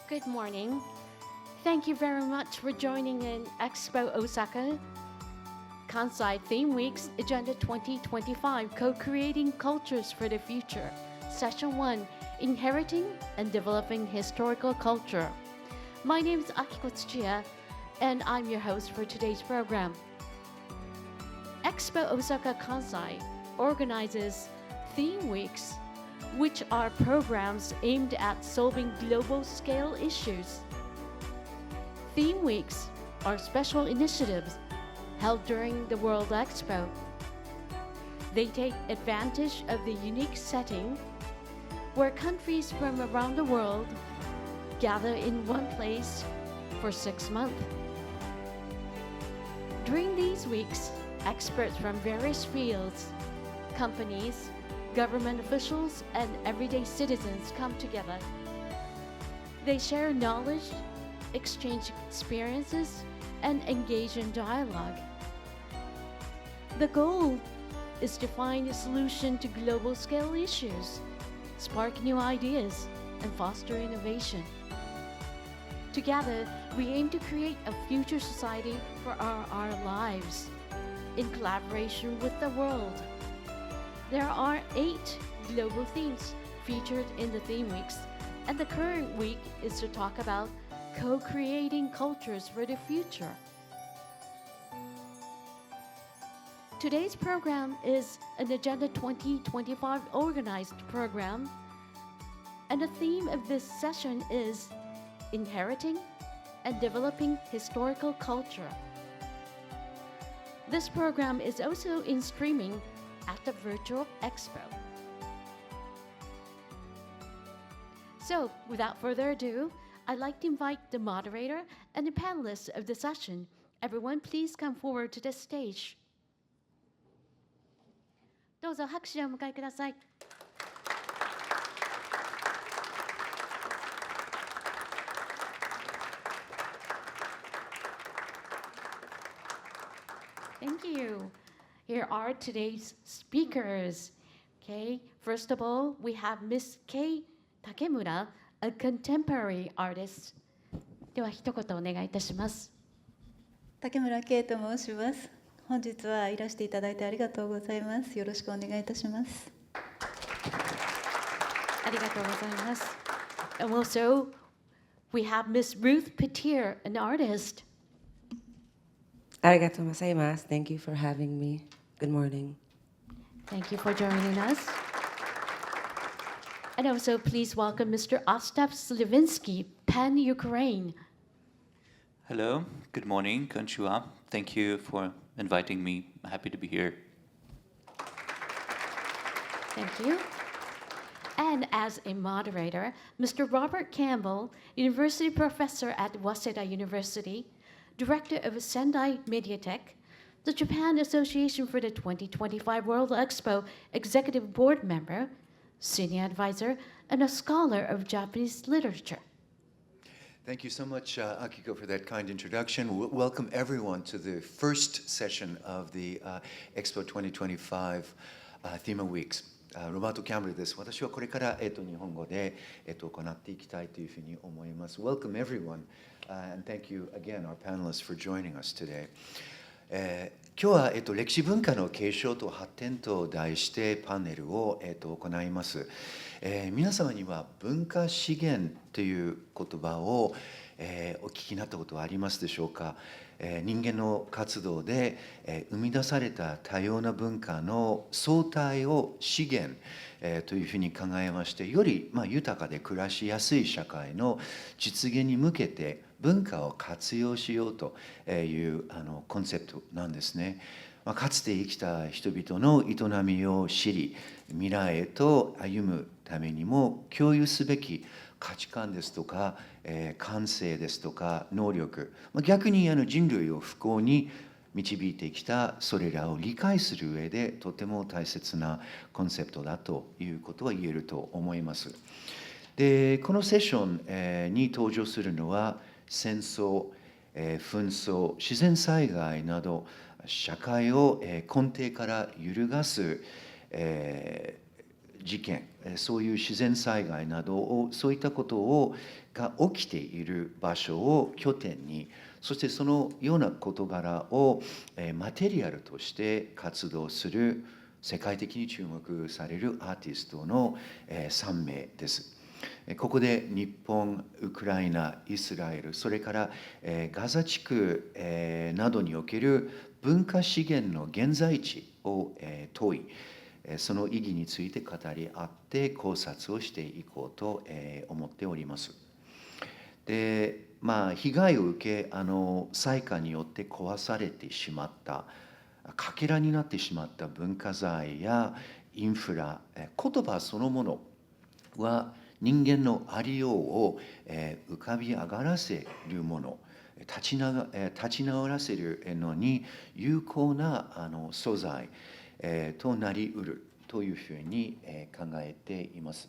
Good morning. Thank you very much for joining in Expo Osaka Kansai Theme Week's Agenda 2025 Co-Creating Cultures for the Future, Session 1, Inheriting and Developing Historical Culture. My name is Akiko Tsuchiya, and I'm your host for today's program. Expo Osaka Kansai organizes Theme Weeks, which are programs aimed at solving global-scale issues. Theme Weeks are special initiatives held during the World Expo. They take advantage of the unique setting where countries from around the world gather in one place for 6 months. During these weeks, experts from various fields, companies, government officials, and everyday citizens come together. They share knowledge, exchange experiences, and engage in dialogue. The goal is to find a solution to global-scale issues, spark new ideas, and foster innovation. Together, we aim to create a future society for our lives, in collaboration with the world. There are 8 global themes featured in the Theme Weeks, and the current week is to talk about co-creating cultures for the future. Today's program is an Agenda 2025 organized program, and the theme of this session is Inheriting and Developing Historical Culture. This program is also in streaming at the virtual expo. So, without further ado, I'd like to invite the moderator and the panelists of the session. Everyone, please come forward to the stage. どうぞ拍手をお迎えください。Thank you. Here are today's speakers. Okay, first of all, we have Miss Kei Takemura, a contemporary artist. では一言お願いいたします。竹村圭と申します。本日はいらしていただいてありがとうございます。よろしくお願いいたします。ありがとうございます。And also, we have Miss Ruth Patir, an artist. ありがとうございます。Thank you for having me. Good morning. Thank you for joining us. And also, please welcome Mr. Ostap Slyvynsky, Pan-Ukraine. Hello, good morning, konnichiwa. Thank you for inviting me. I'm happy to be here. Thank you. And as a moderator, Mr. Robert Campbell, University Professor at Waseda University, Director of Sendai Mediatek, the Japan Association for the 2025 World Expo Executive Board Member, Senior Advisor, and a scholar of Japanese literature. Thank you so much, Akiko, for that kind introduction. Welcome everyone to the first session of the Expo 2025 Theme Weeks. ロバート・キャンベルです。私はこれから、日本語で、行っていきたいというふうに思います。Welcome everyone, and thank you again, our panelists, for joining us today. 今日は、歴史文化の継承と発展と題してパネルを、行います。皆様には文化資源という言葉を、お聞きになったことはありますでしょうか。人間の活動で、生み出された多様な文化の総体を資源、というふうに考えまして、より、豊かで暮らしやすい社会の実現に向けて文化を活用しようというコンセプトなんですね。かつて生きた人々の営みを知り、未来へと歩むためにも共有すべき価値観ですとか、感性ですとか能力、逆に人類を不幸に導いてきたそれらを理解する上でとても大切なコンセプトだということは言えると思います。で、このセッションに登場するのは戦争、紛争、自然災害など社会を根底から揺るがす事件、そういう自然災害などを、そういったことが起きている場所を拠点に、そしてそのような事柄をマテリアルとして活動する世界的に注目されるアーティストの3名です。ここで日本、ウクライナ、イスラエル、それからガザ地区などにおける文化資源の現在地を問い、その意義について語り合って考察をしていこうと思っております。で、被害を受け、災禍によって壊されてしまった、かけらになってしまった文化財やインフラ、言葉そのものは人間のありようを浮かび上がらせるもの、立ち直らせるのに有効な素材となりうるというふうに考えています。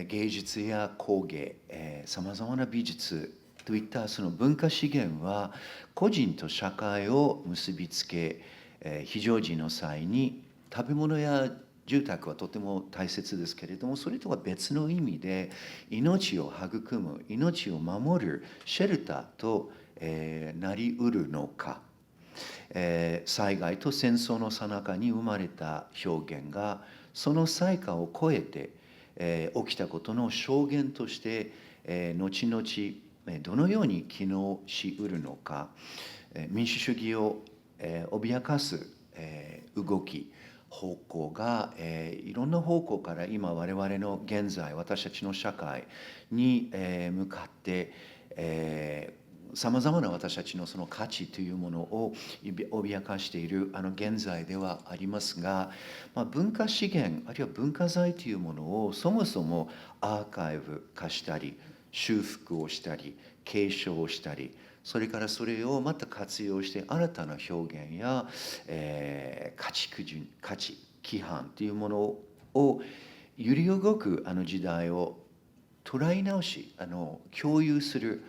芸術や工芸、さまざまな美術といったその文化資源は個人と社会を結びつけ、非常時の際に食べ物や住宅はとても大切ですけれども、それとは別の意味で命を育む、命を守るシェルターとなりうるのか、災害と戦争の最中に生まれた表現がその災禍を超えて起きたことの証言として後々どのように機能しうるのか、民主主義を脅かす動き、方向がいろんな方向から今我々の現在、私たちの社会に向かってさまざまな私たちのその価値というものを脅かしている現在ではありますが、文化資源あるいは文化財というものをそもそもアーカイブ化したり修復をしたり継承をしたり、それからそれをまた活用して新たな表現や、価値規範というものを揺り動く時代を捉え直し共有する、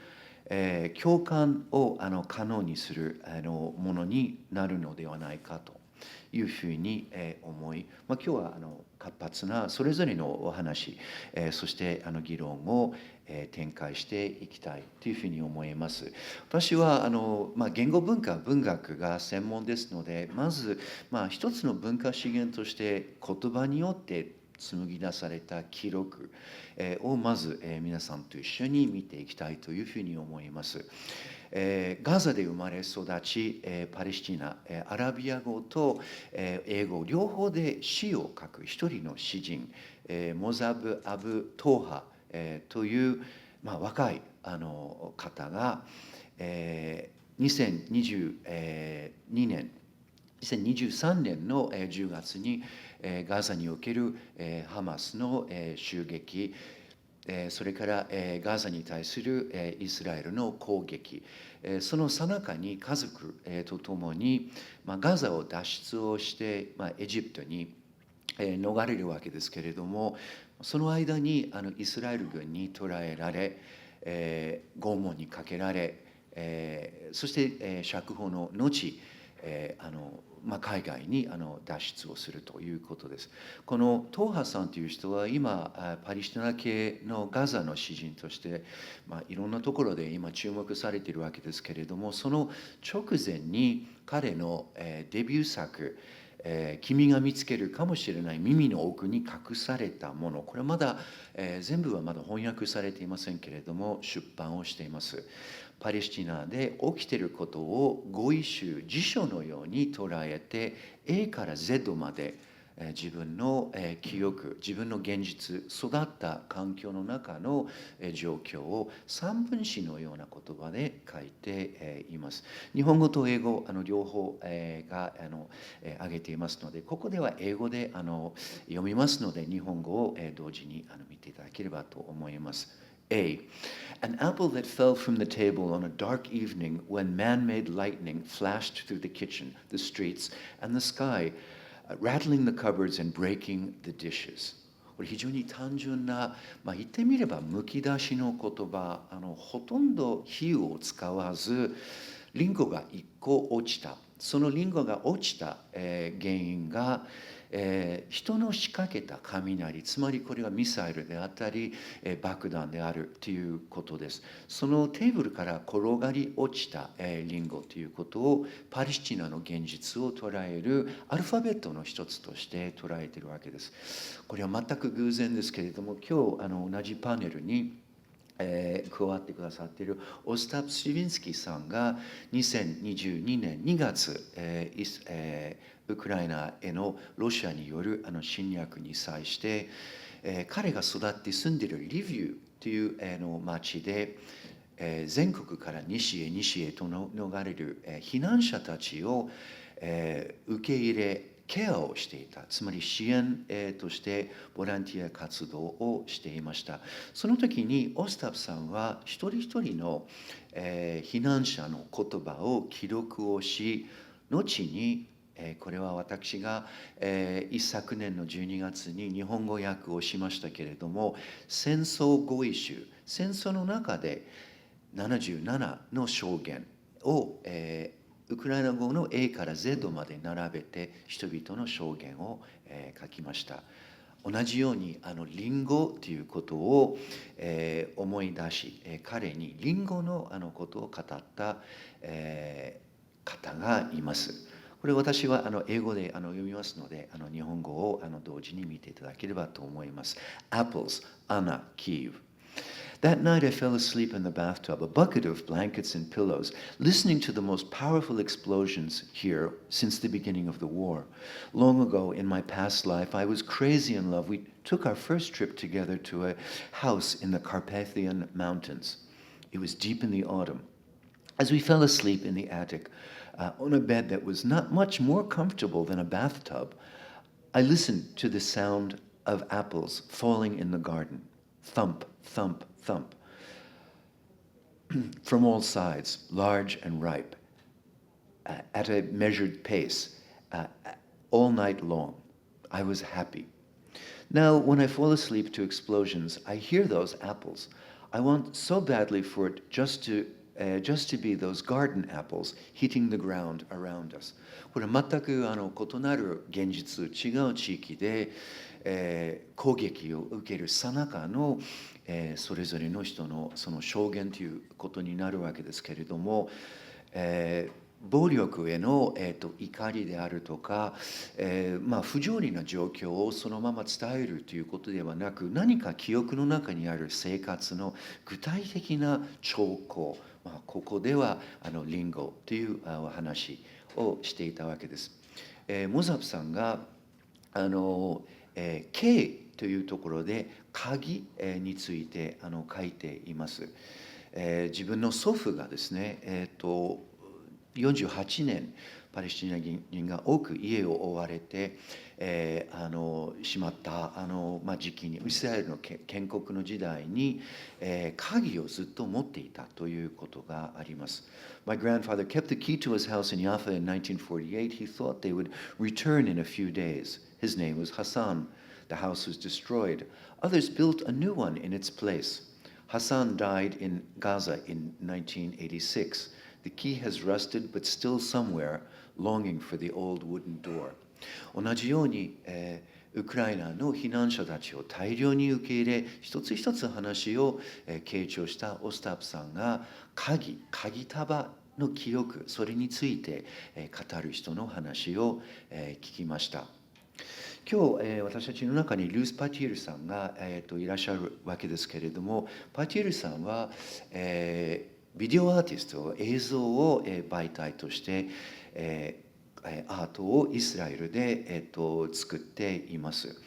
共感を可能にするものになるのではないかというふうに思い、今日は活発なそれぞれのお話、そして議論を展開していきたいというふうに思います。私は言語文化文学が専門ですので、まず一つの文化資源として言葉によって紡ぎ出された記録をまず皆さんと一緒に見ていきたいというふうに思います。ガザで生まれ育ち、パレスチナ、アラビア語と英語両方で詩を書く一人の詩人、モザブ・アブ・トーハという若い方が2023年の10月にガザにおけるハマスの襲撃、それからガザに対するイスラエルの攻撃、その最中に家族と共にガザを脱出をしてエジプトに逃れるわけですけれども、その間にイスラエル軍に捕らえられ、拷問にかけられ、そして釈放の後海外に脱出をするということです。このトーハさんという人は今パレスチナ系のガザの詩人として、いろんなところで今注目されているわけですけれども、その直前に彼のデビュー作君が見つけるかもしれない耳の奥に隠されたもの、これまだ全部はまだ翻訳されていませんけれども出版をしています。パレスチナで起きていることを語彙集辞書のように捉えて A から Z まで自分の記憶、自分の現実、育った環境の中の状況を三分詞のような言葉で書いています。日本語と英語両方が挙げていますので、ここでは英語で読みますので、日本語を同時に見ていただければと思います。A. An apple that fell from the table on a dark evening when man-made lightning flashed through the kitchen, the streets, and the sky, rattling the cupboards and breaking the dishes. これ非常に単純な、言ってみればむき出しの言葉、ほとんど比喩を使わず、リンゴが1個落ちた。そのリンゴが落ちた原因が、人の仕掛けた雷、つまりこれはミサイルであったり、爆弾であるということです。そのテーブルから転がり落ちた、リンゴということをパレスチナの現実を捉えるアルファベットの一つとして捉えているわけです。これは全く偶然ですけれども、今日同じパネルに加わってくださっているオスタプ・スリヴィンスキーさんが2022年2月、ウクライナへのロシアによる侵略に際して、彼が育って住んでいるリビューという町で、全国から西へと逃れる避難者たちを受け入れケアをしていた、つまり支援としてボランティア活動をしていました。その時にオスタプさんは一人一人の避難者の言葉を記録をし、後にこれは私が一昨年の12月に日本語訳をしましたけれども、戦争語彙集、戦争の中で77の証言をウクライナ語の A から Z まで並べて人々の証言を書きました。同じようにリンゴということを思い出し、彼にリンゴのことを語った方がいます。これ私は英語で読みますので、日本語を同時に見ていただければと思います。Apples, Anna, Kyiv. That night I fell asleep in the bathtub, a bucket of blankets and pillows, listening to the most powerful explosions here since the beginning of the war. Long ago, in my past life, I was crazy in love. We took our first trip together to a house in the Carpathian Mountains. It was deep in the autumn. As we fell asleep in the attic, on a bed that was not much more comfortable than a bathtub, I listened to the sound of apples falling in the garden. Thump, thump, thump. From all sides, large and ripe, at a measured pace, all night long. I was happy. Now, when I fall asleep to explosions, I hear those apples. I want so badly for it just to be those garden apples hitting the ground around us. これ全く異なる現実、違う地域で、攻撃を受ける最中の、それぞれの人のその証言ということになるわけですけれども、暴力への、怒りであるとか、不条理な状況をそのまま伝えるということではなく、何か記憶の中にある生活の具体的な兆候、ここではリンゴという話をしていたわけです。モザプさんがK というところで鍵について書いています。自分の祖父がですね、48年パレスチナ人が多く家を追われて、しまった時期にイスラエルの建国の時代に、鍵をずっと持っていたということがあります。My grandfather kept the key to his house in Jaffa in 1948. He thought they would return in a few days. His name was Hassan. The house was destroyed. Others built a new one in its place. Hassan died in Gaza in 1986. The key has rusted, but still somewhere, longing for the old wooden door. 同じように、ウクライナの避難者たちを大量に受け入れ、一つ一つ話を傾聴したオスタプさんが鍵束の記憶、それについて語る人の話を聞きました。今日、私たちの中にルース・パティールさんが、いらっしゃるわけですけれども、パティールさんは、ビデオアーティスト、映像を媒体として、アートをイスラエルで、作っています。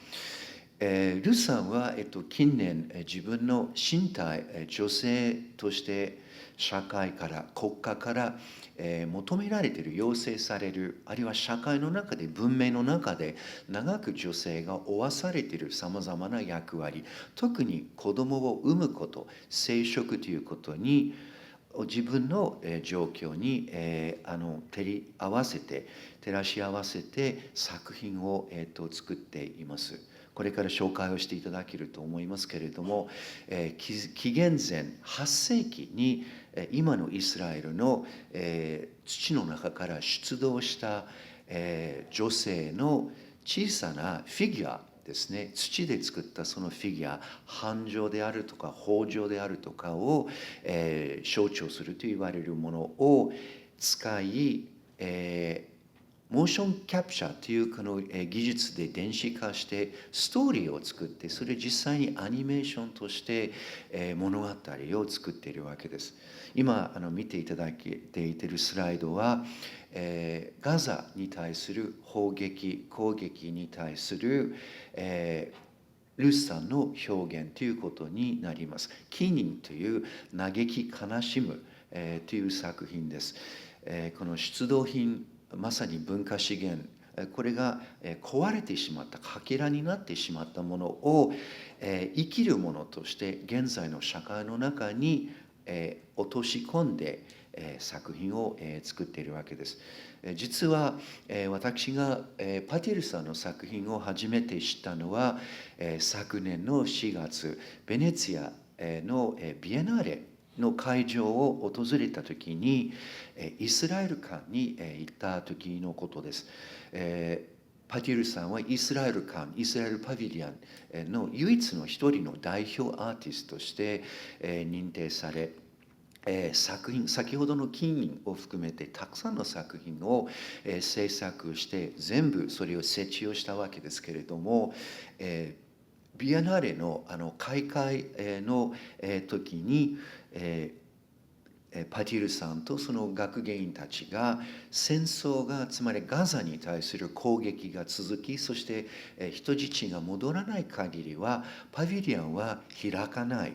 ルースさんは、近年自分の身体、女性として社会から国家から求められている、要請される、あるいは社会の中で文明の中で長く女性が負わされているさまざまな役割、特に子供を産むこと、生殖ということに自分の状況に照らし合わせて作品を作っています。これから紹介をしていただけると思いますけれども、紀元前8世紀に今のイスラエルの土の中から出土した女性の小さなフィギュアですね、土で作ったそのフィギュア、繁盛であるとか豊穣であるとかを、象徴すると言われるものを使い、モーションキャプチャーというこの技術で電子化してストーリーを作って、それ実際にアニメーションとして物語を作っているわけです。今見ていただいているスライドは、ガザに対する砲撃、攻撃に対する、ルスさんの表現ということになります。キーニンという嘆き悲しむ、という作品です。この出土品、まさに文化資源、これが壊れてしまった、かけらになってしまったものを生きるものとして現在の社会の中に落とし込んで作品を作っているわけです。実は私がパティルさんの作品を初めて知ったのは昨年の4月、ベネツィアのビエナーレの会場を訪れた時にイスラエル館に行った時のことです。パティルさんはイスラエル館、イスラエルパビリオンの唯一の一人の代表アーティストとして認定され、作品、先ほどの金銀を含めてたくさんの作品を制作して全部それを設置をしたわけですけれども、ビエナーレの開会の時にパティルさんとその学芸員たちが戦争が、つまりガザに対する攻撃が続き、そして人質が戻らない限りはパビリオンは開かない。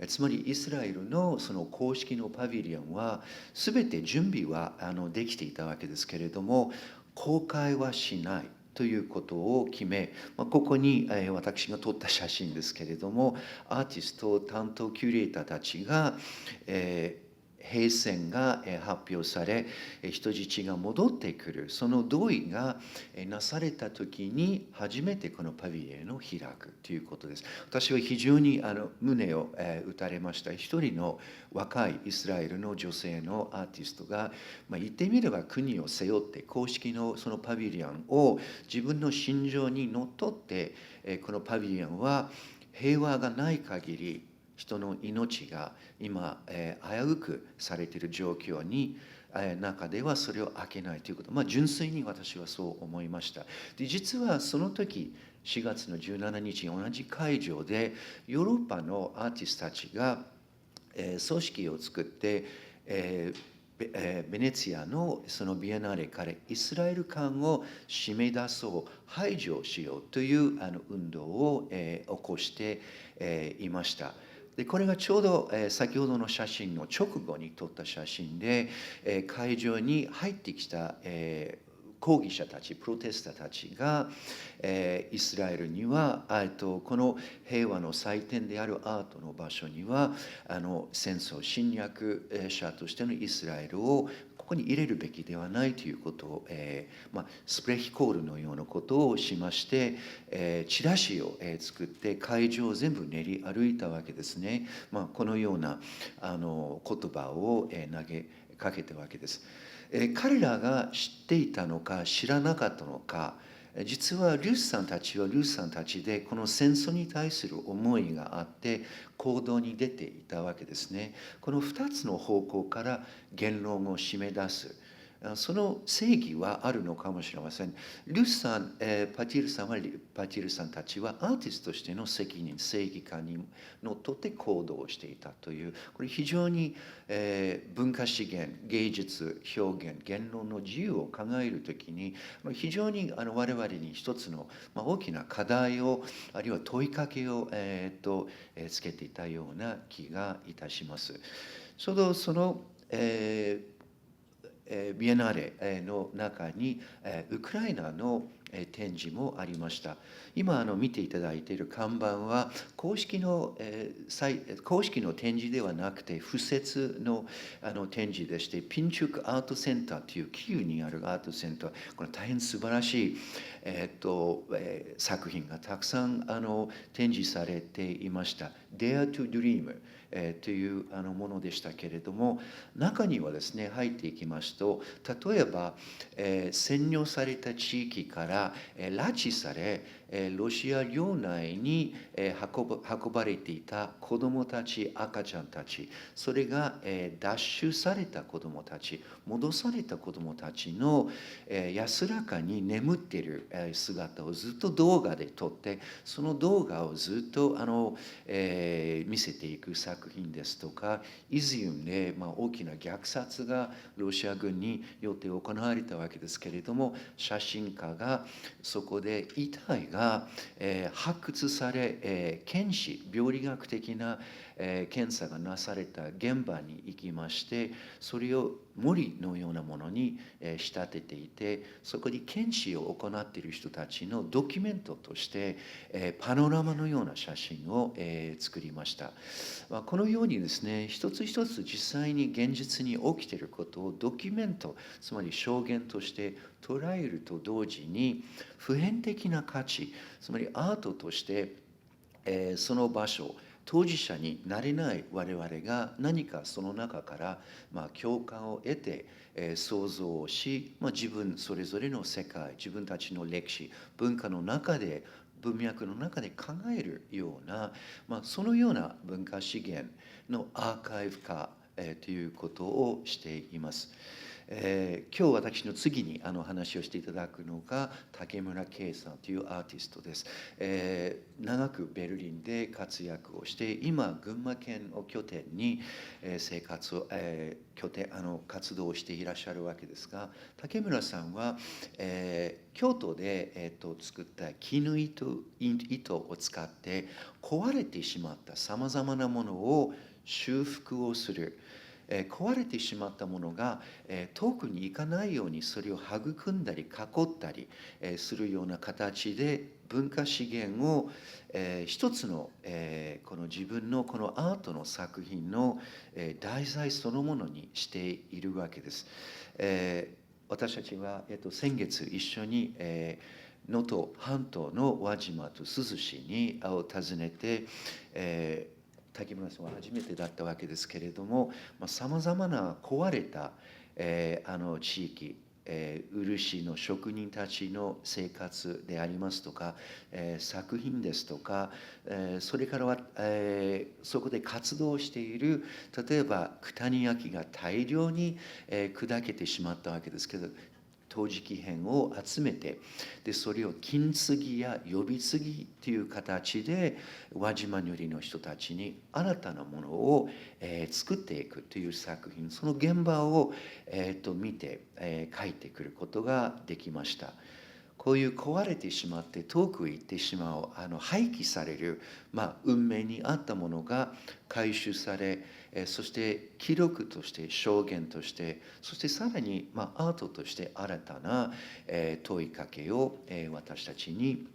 つまりイスラエルのその公式のパビリオンは全て準備はできていたわけですけれども、公開はしないということを決め、ここに私が撮った写真ですけれども、アーティスト担当キュレーターたちが兵線が発表され、人質が戻ってくる、その同意がなされた時に初めてこのパビリオンを開くということです。私は非常に胸を打たれました。一人の若いイスラエルの女性のアーティストが、言ってみれば国を背負って公式のそのパビリオンを自分の心情にのっとって、このパビリオンは平和がない限り人の命が今危うくされている状況に中ではそれを開けないということ、純粋に私はそう思いました。で、実はその時4月の17日同じ会場でヨーロッパのアーティストたちが組織を作ってベネツィアのそのビエナーレからイスラエル館を締め出そう、排除しようという運動を起こしていました。で、これがちょうど先ほどの写真の直後に撮った写真で、会場に入ってきた抗議者たち、プロテスターたちが、イスラエルにはこの平和の祭典であるアートの場所には戦争侵略者としてのイスラエルをここに入れるべきではないということを、スプレヒコールのようなことをしまして、チラシを作って会場を全部練り歩いたわけですね。このような言葉を投げかけたわけです。彼らが知っていたのか知らなかったのか、実はルースさんたちはルースさんたちでこの戦争に対する思いがあって行動に出ていたわけですね。この2つの方向から言論を締め出す、その正義はあるのかもしれません。ルースさん、パティルさんたちはアーティストとしての責任、正義感にのっとって行動をしていたという、これ非常に、文化資源、芸術、表現、言論の自由を考えるときに非常に我々に一つの大きな課題を、あるいは問いかけを、つけていたような気がいたします。ちょうどその、ビエナーレの中にウクライナの展示もありました。今見ていただいている看板は公式の展示ではなくて付設の展示でして、ピンチュクアートセンターというキーウにあるアートセンター、これ大変素晴らしい、作品がたくさん展示されていました。Dare to Dreamというものでしたけれども、中にはですね入っていきますと、例えば、占領された地域からから拉致され、ロシア領内に運ばれていた子どもたち、赤ちゃんたち、それが奪取された子どもたち、戻された子どもたちの安らかに眠っている姿をずっと動画で撮って、その動画をずっと見せていく作品ですとか、イズユンで大きな虐殺がロシア軍によって行われたわけですけれども、写真家がそこで遺体が発掘され、検視、病理学的な検査がなされた現場に行きまして、それを森のようなものに仕立てていて、そこに検視を行っている人たちのドキュメントとしてパノラマのような写真を作りました。このようにですね、一つ一つ実際に現実に起きていることをドキュメント、つまり証言として捉えると同時に、普遍的な価値、つまりアートとしてその場所、当事者になれない我々が何かその中から共感を得て想像をし、自分それぞれの世界、自分たちの歴史、文化の中で、文脈の中で考えるような、そのような文化資源のアーカイブ化ということをしています。今日私の次に話をしていただくのが竹村圭さんというアーティストです。長くベルリンで活躍をして、今群馬県を拠点に活動をしていらっしゃるわけですが、竹村さんは、京都で、作った絹糸を使って壊れてしまったさまざまなものを修復をする。壊れてしまったものが遠くに行かないようにそれを育んだり囲ったりするような形で文化資源を一つのこの自分のこのアートの作品の題材そのものにしているわけです。私たちは先月一緒に能登半島の輪島と珠洲市に訪ねて竹村さんは初めてだったわけですけれども、さまざまな壊れた地域、漆の職人たちの生活でありますとか、作品ですとか、それからは、そこで活動している、例えば九谷焼が大量に砕けてしまったわけですけど、陶磁器片を集めて、でそれを金継ぎや呼び継ぎという形で輪島塗の人たちに新たなものを、作っていくという作品、その現場を、見て、描いてくることができました。こういう壊れてしまって遠くへ行ってしまう廃棄される、運命にあったものが回収され、そして記録として証言として、そしてさらにアートとして新たな問いかけを私たちに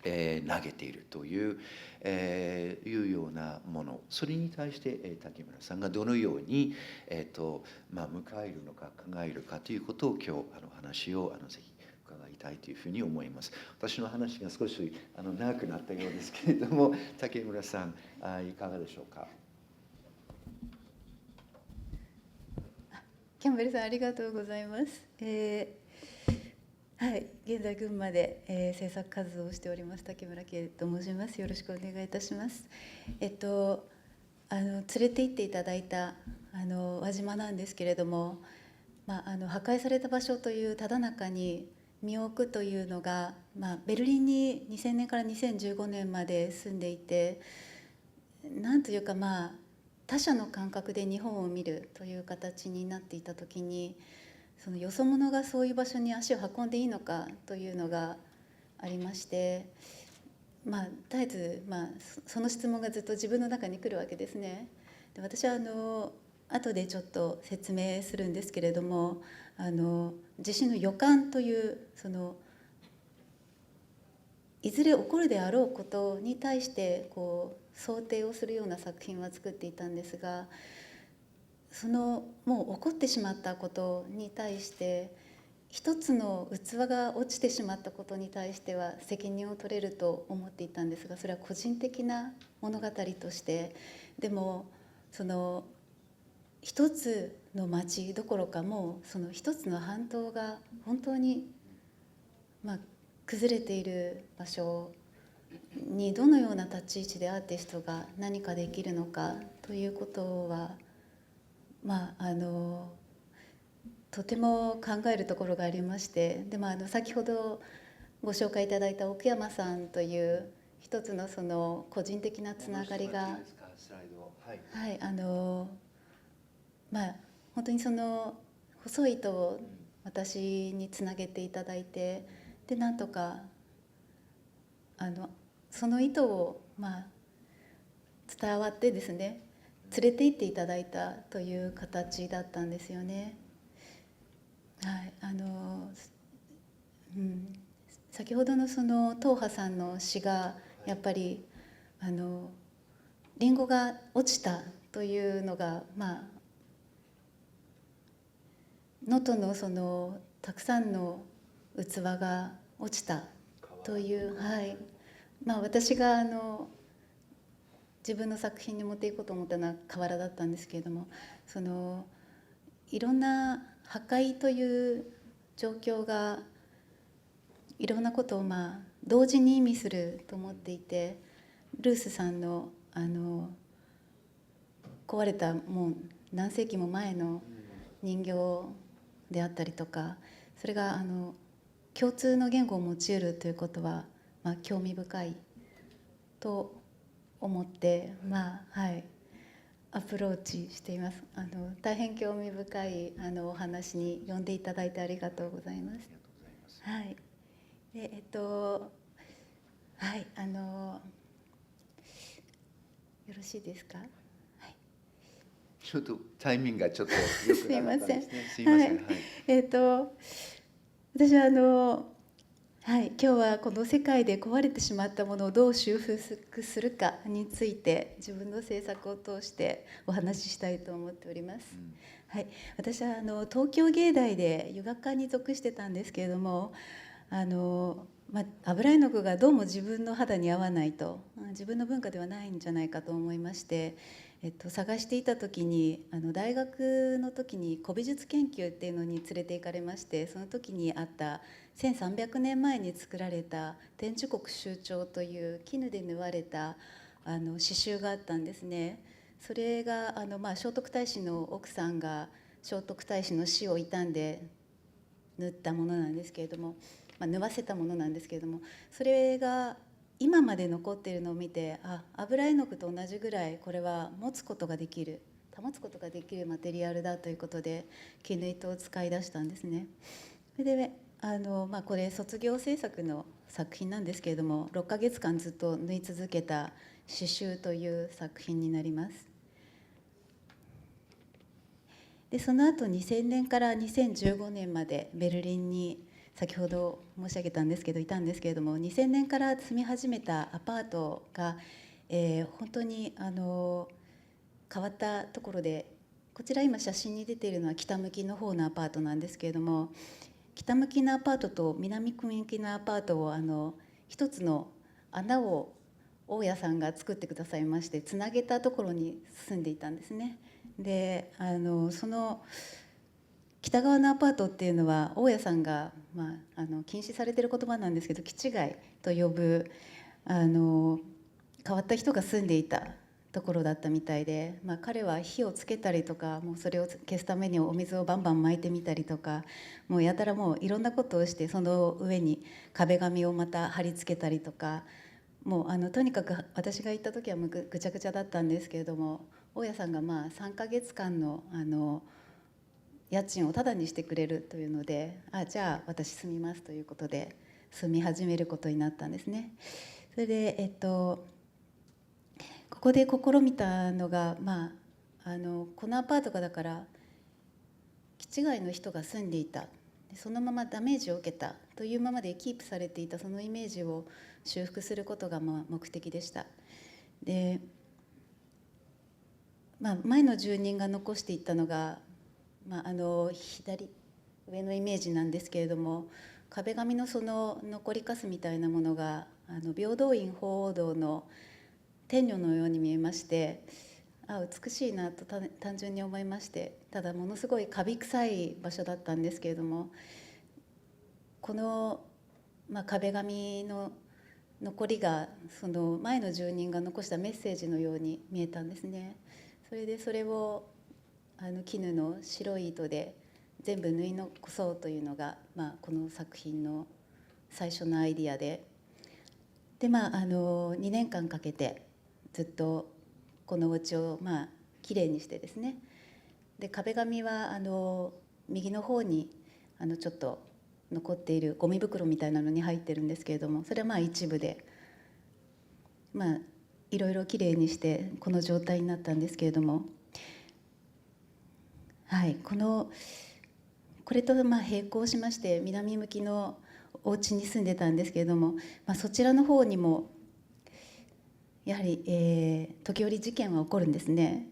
投げているというようなもの、それに対して竹村さんがどのように迎えるのか考えるかということを今日話をぜひ伺いたいというふうに思います。私の話が少し長くなったようですけれども、竹村さんいかがでしょうか。キャンベルさんありがとうございます。はい、現在群馬で、制作活動をしております竹村圭と申します。よろしくお願いいたします。連れて行っていただいた輪島なんですけれども、破壊された場所というただ中に身を置くというのが、ベルリンに2000年から2015年まで住んでいて、なんというか他者の感覚で日本を見るという形になっていた時に、そのよそ者がそういう場所に足を運んでいいのかというのがありまして、絶えず、その質問がずっと自分の中に来るわけですね。で私は後でちょっと説明するんですけれども、地震の予感といういずれ起こるであろうことに対して想定をするような作品は作っていたんですが、もう起こってしまったことに対して一つの器が落ちてしまったことに対しては責任を取れると思っていたんですが、それは個人的な物語として、でも一つの町どころかもうその一つの半島が本当に崩れている場所にどのような立ち位置でアーティストが何かできるのかということは、とても考えるところがありまして、でも先ほどご紹介いただいた奥山さんという一つのその個人的なつながりが、はい、本当にその細い糸を私につなげていただいて、でなんとかその意図を伝わってですね、連れて行っていただいたという形だったんですよね。はい、先ほどのその東波さんの詩がやっぱりリンゴが落ちたというのが能登のそのたくさんの器が落ちたという、はい、私が自分の作品に持っていこうと思ったのは瓦だったんですけれども、そのいろんな破壊という状況がいろんなことを同時に意味すると思っていて、ルースさんの壊れたもう何世紀も前の人形であったりとか、それが共通の言語を持ち得るということは、興味深いと思ってはい、アプローチしています。大変興味深いお話に呼んでいただいてありがとうございます。はい。ではい、よろしいですか。はい、ちょっとタイミングがちょっと良くなかったですね。すいません。はい。私ははい、今日はこの世界で壊れてしまったものをどう修復するかについて自分の制作を通してお話ししたいと思っております。はい、私は東京芸大で油画科に属してたんですけれども、油絵の具がどうも自分の肌に合わないと、自分の文化ではないんじゃないかと思いまして、探していた時に大学の時に古美術研究っていうのに連れて行かれまして、その時にあった1300年前に作られた天竺国州帳という絹で縫われた刺繍があったんですね。それが聖徳太子の奥さんが聖徳太子の死を悼んで縫ったものなんですけれども、縫わせたものなんですけれども、それが今まで残っているのを見て、油絵の具と同じぐらいこれは持つことができる、保つことができるマテリアルだということで絹糸を使い出したんですね。それでこれ卒業制作の作品なんですけれども、6ヶ月間ずっと縫い続けた刺繍という作品になります。でその後2000年から2015年までベルリンに先ほど申し上げたんですけどいたんですけれども、2000年から住み始めたアパートが、本当に変わったところで、こちら今写真に出ているのは北向きの方のアパートなんですけれども、北向きのアパートと南向きのアパートを一つの穴を大家さんが作ってくださいまして、つなげたところに住んでいたんですね。でその北側のアパートっていうのは大家さんが、禁止されてる言葉なんですけど、気違いと呼ぶ変わった人が住んでいたところだったみたいで、彼は火をつけたりとか、もうそれを消すためにお水をバンバン撒いてみたりとか、もうやたらもういろんなことをして、その上に壁紙をまた貼り付けたりとか、もうとにかく私が行った時はもうぐちゃぐちゃだったんですけれども、大家さんが3ヶ月間の家賃をタダにしてくれるというので、じゃあ私住みますということで住み始めることになったんですね。それでここで試みたのが、このアパートがだから気違いの人が住んでいた、そのままダメージを受けたというままでキープされていたそのイメージを修復することが目的でした。で、前の住人が残していったのが、左上のイメージなんですけれども、壁紙のその残りかすみたいなものが平等院鳳凰堂の天女のように見えまして、美しいなと単純に思いまして、ただものすごいカビ臭い場所だったんですけれども、この、壁紙の残りがその前の住人が残したメッセージのように見えたんですね。それでそれを絹の白い糸で全部縫い残そうというのが、この作品の最初のアイディアで、2年間かけてずっとこのお家をきれいにしてですね、で壁紙は右の方にちょっと残っているゴミ袋みたいなのに入ってるんですけれども、それは一部でいろいろきれいにしてこの状態になったんですけれども、はい、これと並行しまして南向きのお家に住んでたんですけれども、そちらの方にもやはり、時折事件は起こるんですね。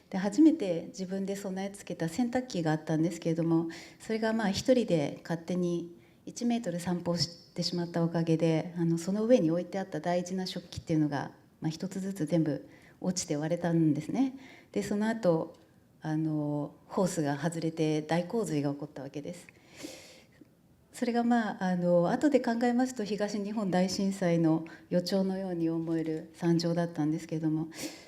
で初めて自分で備え付けた洗濯機があったんですけれども、それが一人で勝手に1メートル散歩してしまったおかげで、その上に置いてあった大事な食器っていうのが、一つずつ全部落ちて割れたんですね。でその後ホースが外れて大洪水が起こったわけです。それが後で考えますと東日本大震災の予兆のように思える惨状だったんですけれども、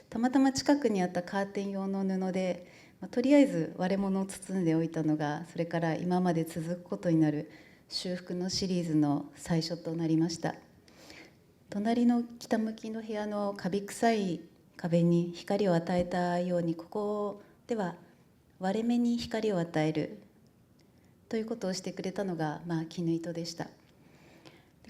たまたま近くにあったカーテン用の布で、とりあえず割れ物を包んでおいたのが、それから今まで続くことになる修復のシリーズの最初となりました。隣の北向きの部屋のカビ臭い壁に光を与えたように、ここでは割れ目に光を与えるということをしてくれたのが絹糸でした。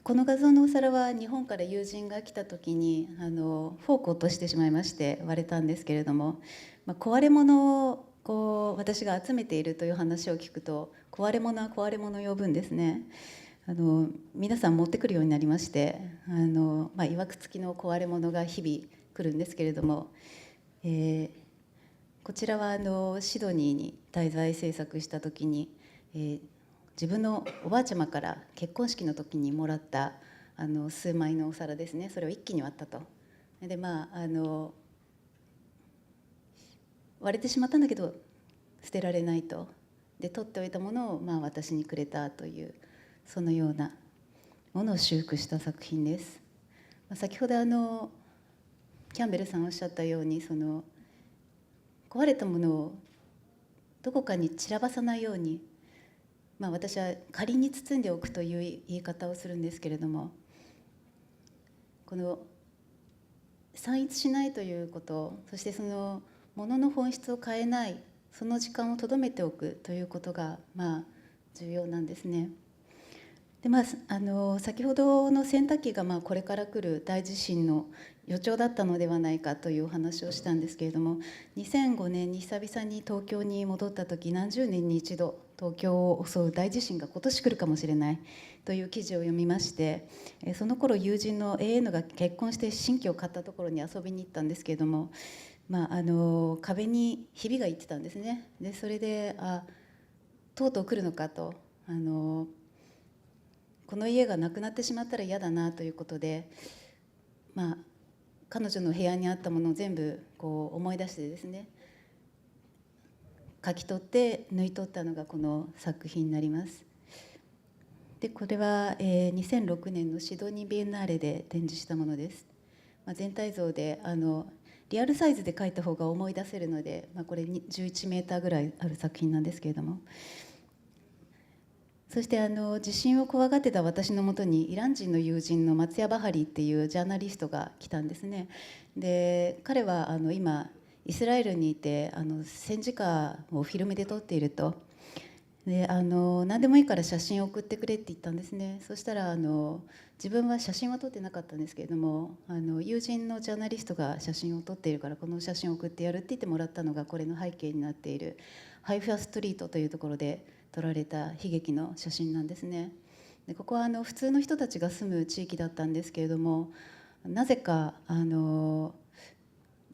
この画像のお皿は日本から友人が来た時にフォークを落としてしまいまして割れたんですけれども、壊れ物を私が集めているという話を聞くと、壊れ物は壊れ物を呼ぶんですね。皆さん持ってくるようになりまして、いわくつきの壊れ物が日々来るんですけれども、こちらはシドニーに滞在制作した時に、自分のおばあちゃまから結婚式の時にもらった数枚のお皿ですね。それを一気に割ったと。で割れてしまったんだけど捨てられないと。で取っておいたものを私にくれたという、そのようなものを修復した作品です。先ほどキャンベルさんおっしゃったように、その壊れたものをどこかに散らばさないように、私は仮に包んでおくという言い方をするんですけれども、この散逸しないということ、そしてそのものの本質を変えない、その時間をとどめておくということが重要なんですね。で先ほどの洗濯機がこれから来る大地震の予兆だったのではないかというお話をしたんですけれども、2005年に久々に東京に戻った時、何十年に一度東京を襲う大地震が今年来るかもしれないという記事を読みまして、その頃友人の AN が結婚して新居を買ったところに遊びに行ったんですけれども、壁にひびがいってたんですね。でそれでとうとう来るのかと、この家がなくなってしまったら嫌だなということで、彼女の部屋にあったものを全部思い出してですね、書き取って縫い取ったのがこの作品になります。でこれは、2006年のシドニービエンナーレで展示したものです。全体像でリアルサイズで描いた方が思い出せるので、これ11メーターぐらいある作品なんですけれども、そして地震を怖がってた私のもとにイラン人の友人の松屋バハリっていうジャーナリストが来たんですね。で彼は今イスラエルにいて戦時下をフィルムで撮っていると。で何でもいいから写真を送ってくれって言ったんですね。そしたら自分は写真は撮ってなかったんですけれども、友人のジャーナリストが写真を撮っているからこの写真を送ってやるって言ってもらったのがこれの背景になっているハイファストリートというところで撮られた悲劇の写真なんですね。でここは普通の人たちが住む地域だったんですけれども、なぜか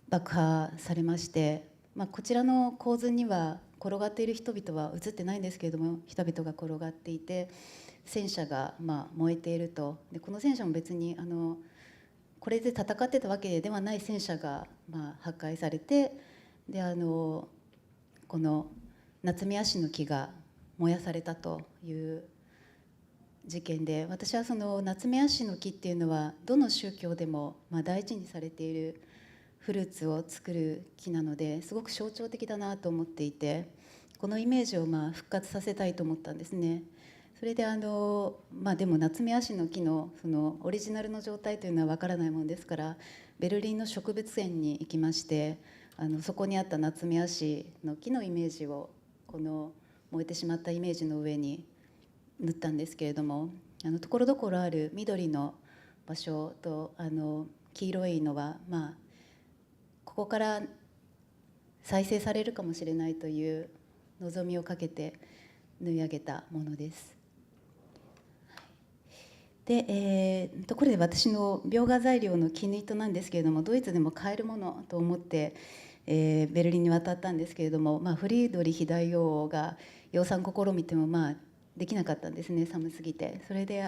爆破されまして、こちらの構図には転がっている人々は映ってないんですけれども、人々が転がっていて戦車が燃えていると。でこの戦車も別にこれで戦ってたわけではない戦車が破壊されて、でこのナツメヤシの木が燃やされたという事件で、私はそのナツメヤシの木っていうのはどの宗教でも大事にされているフルーツを作る木なので、すごく象徴的だなと思っていて、このイメージを復活させたいと思ったんですね。それででもナツメヤシの木のそのオリジナルの状態というのはわからないものですから、ベルリンの植物園に行きまして、そこにあったナツメヤシの木のイメージをこの燃えてしまったイメージの上に塗ったんですけれども、ところどころある緑の場所と黄色いのは、ここから再生されるかもしれないという望みをかけて縫い上げたものです。で、ところで私の描画材料の絹糸なんですけれども、ドイツでも買えるものと思って、ベルリンに渡ったんですけれども、フリードリヒ大王が養蚕試みてもできなかったんですね、寒すぎて。それで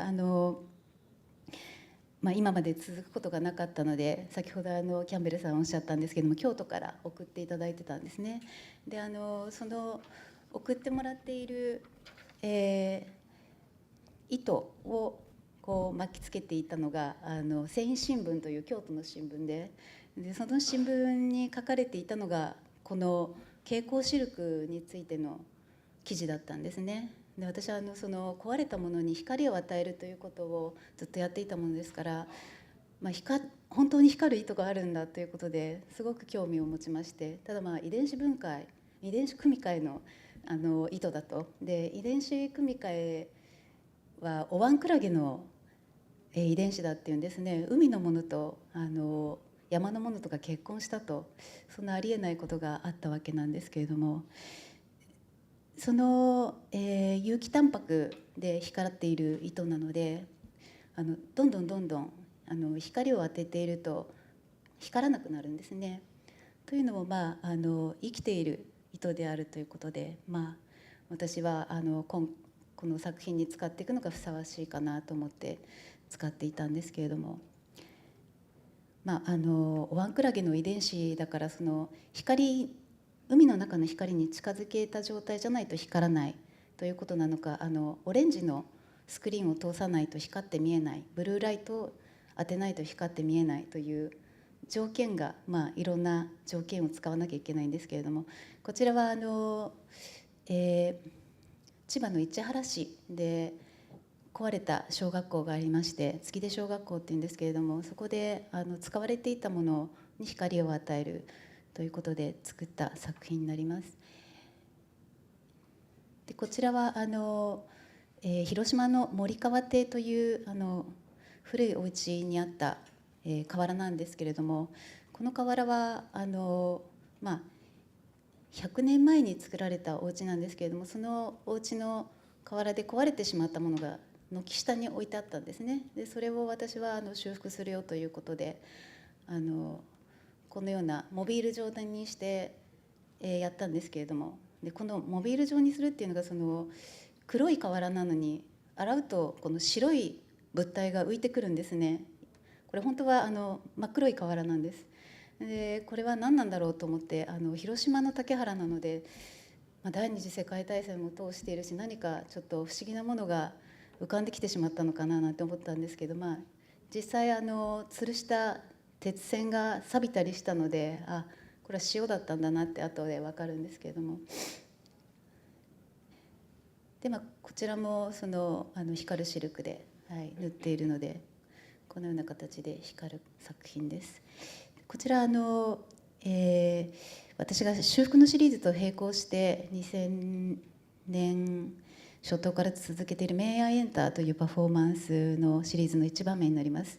今まで続くことがなかったので、先ほどキャンベルさんおっしゃったんですけども、京都から送っていただいてたんですね。でその送ってもらっている、糸をこう巻きつけていたのが繊維新聞という京都の新聞で、その新聞に書かれていたのがこの蛍光シルクについての記事だったんですね。で、私はその壊れたものに光を与えるということをずっとやっていたものですから、本当に光る糸があるんだということですごく興味を持ちまして、ただ遺伝子組み換えの糸だと。で、遺伝子組み換えはオワンクラゲの遺伝子だっていうんですね。海のものと山のものとか結婚したと、そんなありえないことがあったわけなんですけれども、その、有機タンパクで光っている糸なので、どんどん光を当てていると光らなくなるんですね。というのも、生きている糸であるということで、私はこの作品に使っていくのがふさわしいかなと思って使っていたんですけれども、オワンクラゲの遺伝子だから、その海の中の光に近づけた状態じゃないと光らないということなのか、オレンジのスクリーンを通さないと光って見えない、ブルーライトを当てないと光って見えないという条件が、いろんな条件を使わなきゃいけないんですけれども、こちらは千葉の市原市で壊れた小学校がありまして、月出小学校っていうんですけれども、そこで使われていたものに光を与えるということで作った作品になります。で、こちらは広島の森川邸という古いお家にあった瓦なんですけれども、この瓦は100年前に作られたお家なんですけれども、そのお家の瓦で壊れてしまったものが軒下に置いてあったんですね。で、それを私は修復するよということでこのようなモビール状態にして、やったんですけれども、でこのモビール状にするっていうのが、その黒い瓦なのに洗うとこの白い物体が浮いてくるんですね。これ本当は真っ黒い瓦なんです。で、これは何なんだろうと思って、広島の竹原なので、第二次世界大戦も通しているし、何かちょっと不思議なものが浮かんできてしまったのかななんて思ったんですけど、実際吊るした鉄線が錆びたりしたので、これは塩だったんだなって後で分かるんですけれども、で、こちらもその光るシルクで、塗っているので、このような形で光る作品です。こちら私が修復のシリーズと並行して2000年初頭から続けている「May I Enter」というパフォーマンスのシリーズの一場面になります。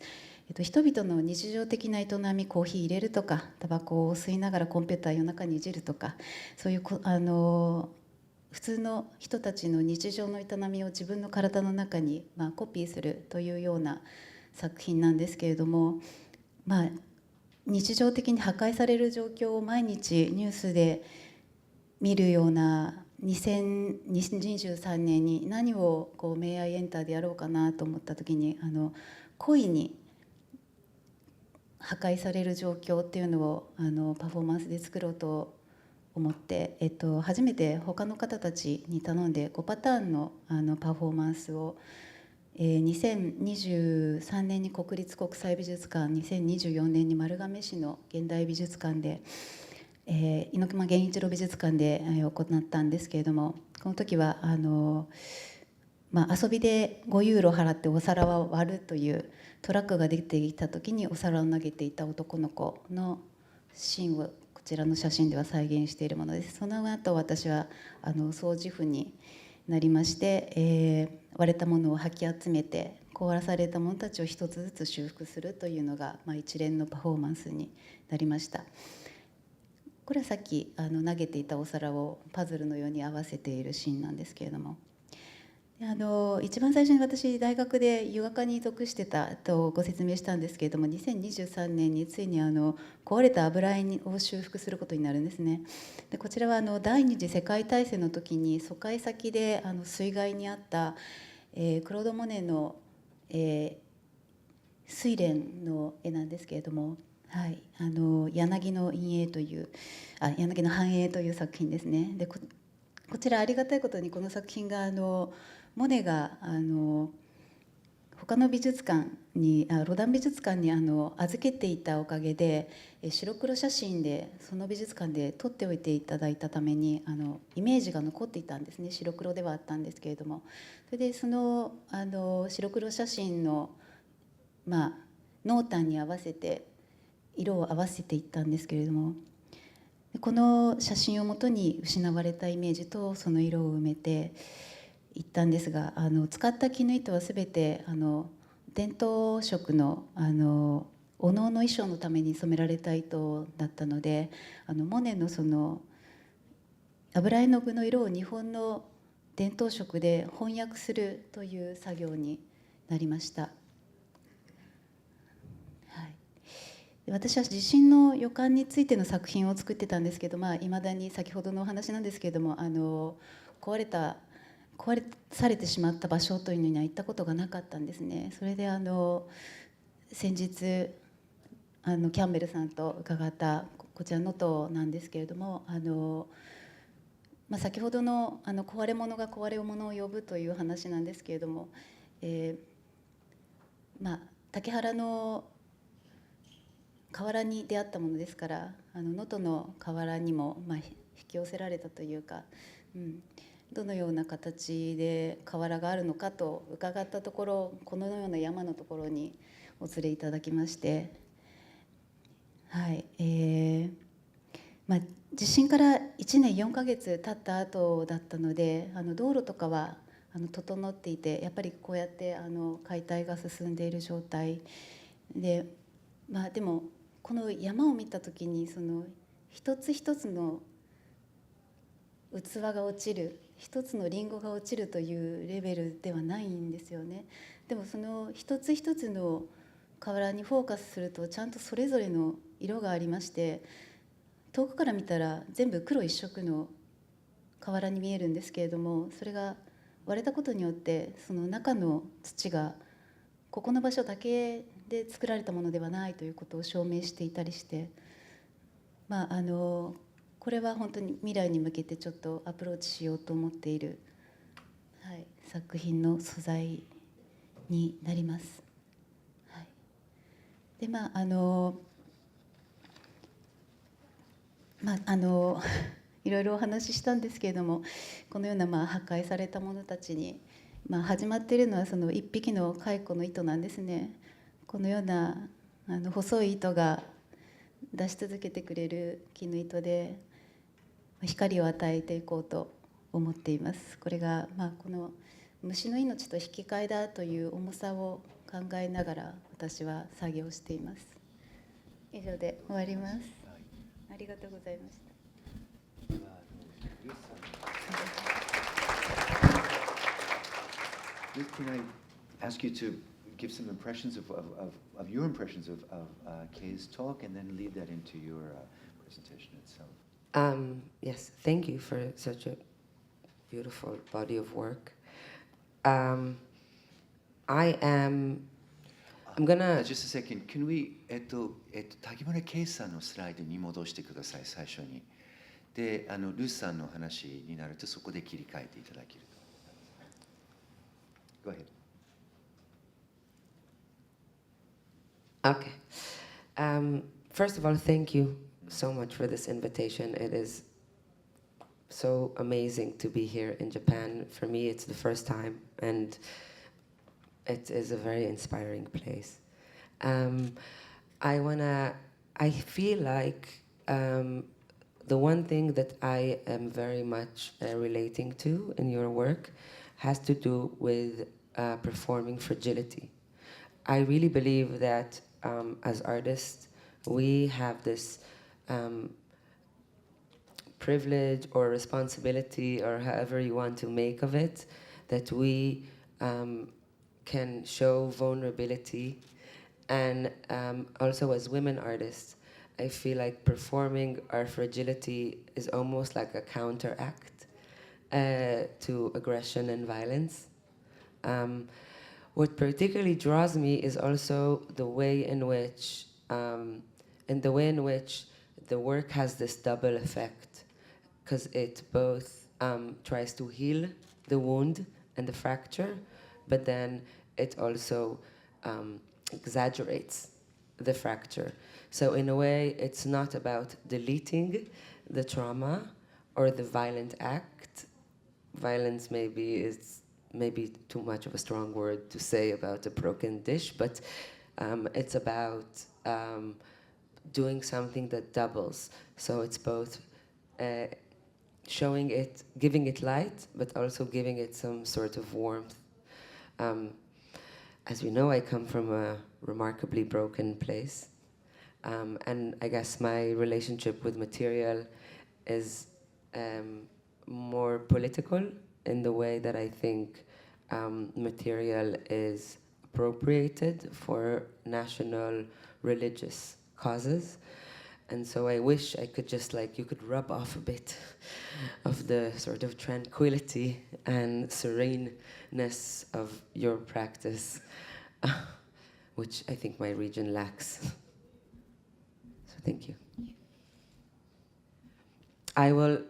人々の日常的な営み、コーヒー入れるとか、タバコを吸いながらコンピューター夜中にいじるとか、そういう普通の人たちの日常の営みを自分の体の中にコピーするというような作品なんですけれども、日常的に破壊される状況を毎日ニュースで見るような2023年に何をMay I Enterでやろうかなと思った時に、故意に破壊される状況っていうのをパフォーマンスで作ろうと思って、初めて他の方たちに頼んで5パターンのパフォーマンスを2023年に国立国際美術館、2024年に丸亀市の現代美術館で、猪熊源一郎美術館で行ったんですけれども、この時は遊びで5ユーロ払ってお皿を割るというトラックが出ていた時にお皿を投げていた男の子のシーンをこちらの写真では再現しているものです。その後私は掃除婦になりまして、割れたものを掃き集めて壊されたものたちを一つずつ修復するというのが、一連のパフォーマンスになりました。これはさっき投げていたお皿をパズルのように合わせているシーンなんですけれども、一番最初に私大学で油画科に属してたとご説明したんですけれども、2023年についに壊れた油絵を修復することになるんですね。でこちらは第二次世界大戦の時に疎開先で水害にあった、クロード・モネの、睡蓮の絵なんですけれども、はい、柳の陰影という柳の繁栄という作品ですね。でこちらありがたいことにこの作品がモネが他の美術館にロダン美術館に預けていたおかげで白黒写真でその美術館で撮っておいていただいたためにイメージが残っていたんですね。白黒ではあったんですけれども、それでその白黒写真の濃淡に合わせて色を合わせていったんですけれども、この写真をもとに失われたイメージとその色を埋めていったんですが、使った絹糸は全て伝統色のお能の衣装のために染められた糸だったので、モネのその油絵の具の色を日本の伝統色で翻訳するという作業になりました。私は地震の予感についての作品を作ってたんですけど、いまだに先ほどのお話なんですけれども壊されてしまった場所というのには行ったことがなかったんですね。それで先日キャンベルさんと伺ったこちら能登なんですけれども、先ほどの壊れ物が壊れ物を呼ぶという話なんですけれども、竹原の河原に出会ったものですから、能登の河原にも引き寄せられたというか、どのような形で河原があるのかと伺ったところ、このような山のところにお連れいただきまして、はい、地震から1年4ヶ月経った後だったので、道路とかは整っていて、やっぱりこうやって解体が進んでいる状態で、でもこの山を見た時にその一つ一つの器が落ちる、一つのリンゴが落ちるというレベルではないんですよね。でもその一つ一つの瓦にフォーカスするとちゃんとそれぞれの色がありまして、遠くから見たら全部黒一色の瓦に見えるんですけれども、それが割れたことによってその中の土がここの場所だけで作られたものではないということを証明していたりして、これは本当に未来に向けてちょっとアプローチしようと思っている、作品の素材になります。でいろいろお話ししたんですけれども、このような破壊されたものたちに、始まっているのはその一匹の蚕の糸なんですね。このような細い糸が出し続けてくれる絹糸で光を与えていこうと思っています。これがこの虫の命と引き換えだという重さを考えながら私は作業しています。以上で終わります。ありがとうございました。Can I ask you to give some impressions of your impressions of Kay's talk, and then lead that into your presentation itself? Yes, thank you for such a beautiful body of work. I'm gonna. Just a second. Can we 滝村圭さんのスライドに戻してください、最初に。で、ルースさんの話になるとそこで切り替えていただけると。Go ahead. Okay. First of all, thank you so much for this invitation. It is so amazing to be here in Japan. For me, it's the first time, and it is a very inspiring place. I feel like the one thing that I am very much relating to in your work has to do with performing fragility. I really believe that as artists, we have this privilege or responsibility, or however you want to make of it, that we can show vulnerability. And also as women artists, I feel like performing our fragility is almost like a counteract to aggression and violence. What particularly draws me is also the way in which the work has this double effect, because it both tries to heal the wound and the fracture, but then it also exaggerates the fracture. So in a way, it's not about deleting the trauma or the violent act. Violence is maybe too much of a strong word to say about a broken dish, but it's about doing something that doubles. So it's both showing it, giving it light, but also giving it some sort of warmth. As you know, I come from a remarkably broken place. And I guess my relationship with material is more political in the way that I think material is appropriated for national religious causes. And so I wish I could just you could rub off a bit of the sort of tranquility and sereneness of your practice, which I think my region lacks. So thank you. I will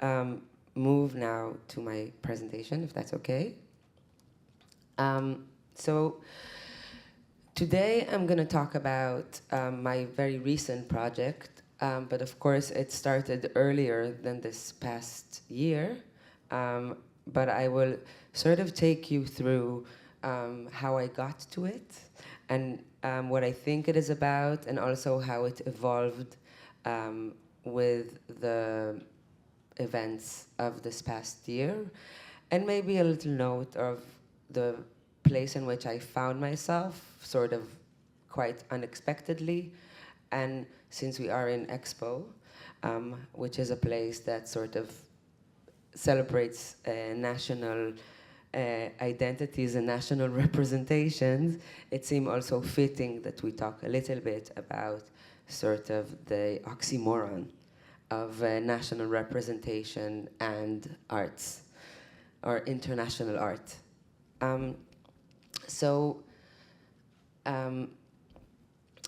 move now to my presentation, if that's okay. So today I'm going to talk about my very recent project. But of course, it started earlier than this past year. But I will sort of take you through how I got to it, and what I think it is about, and also how it evolved with the events of this past year, and maybe a little note of the place in which I found myself, sort of quite unexpectedly. And since we are in Expo, which is a place that sort of celebrates national identities and national representations, it seemed also fitting that we talk a little bit about sort of the oxymoron of national representation and arts, or international art.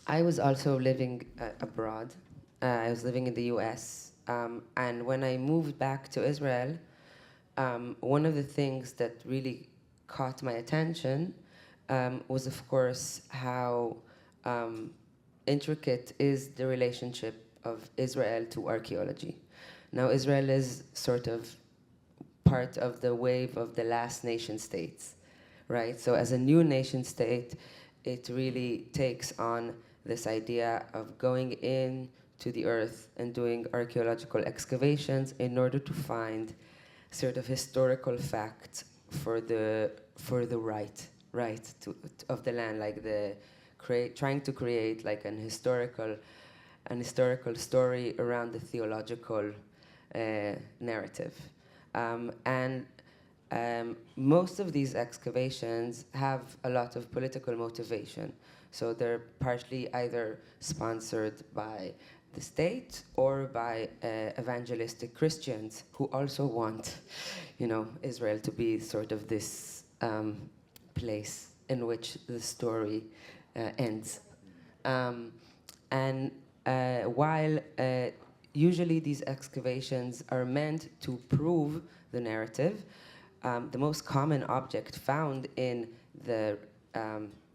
I was also living abroad. I was living in the US. And when I moved back to Israel, one of the things that really caught my attention was, of course, how intricate is the relationship of Israel to archaeology. Now, Israel is sort of part of the wave of the last nation states, right? So as a new nation state, it really takes on this idea of going in to the earth and doing archaeological excavations in order to find sort of historical facts for the right of the land, like trying to create like an historical story around the theological narrative. Most of these excavations have a lot of political motivation. So they're partially either sponsored by the state or by evangelistic Christians who also want, Israel to be sort of this place in which the story ends. While usually these excavations are meant to prove the narrative, the most common object found in the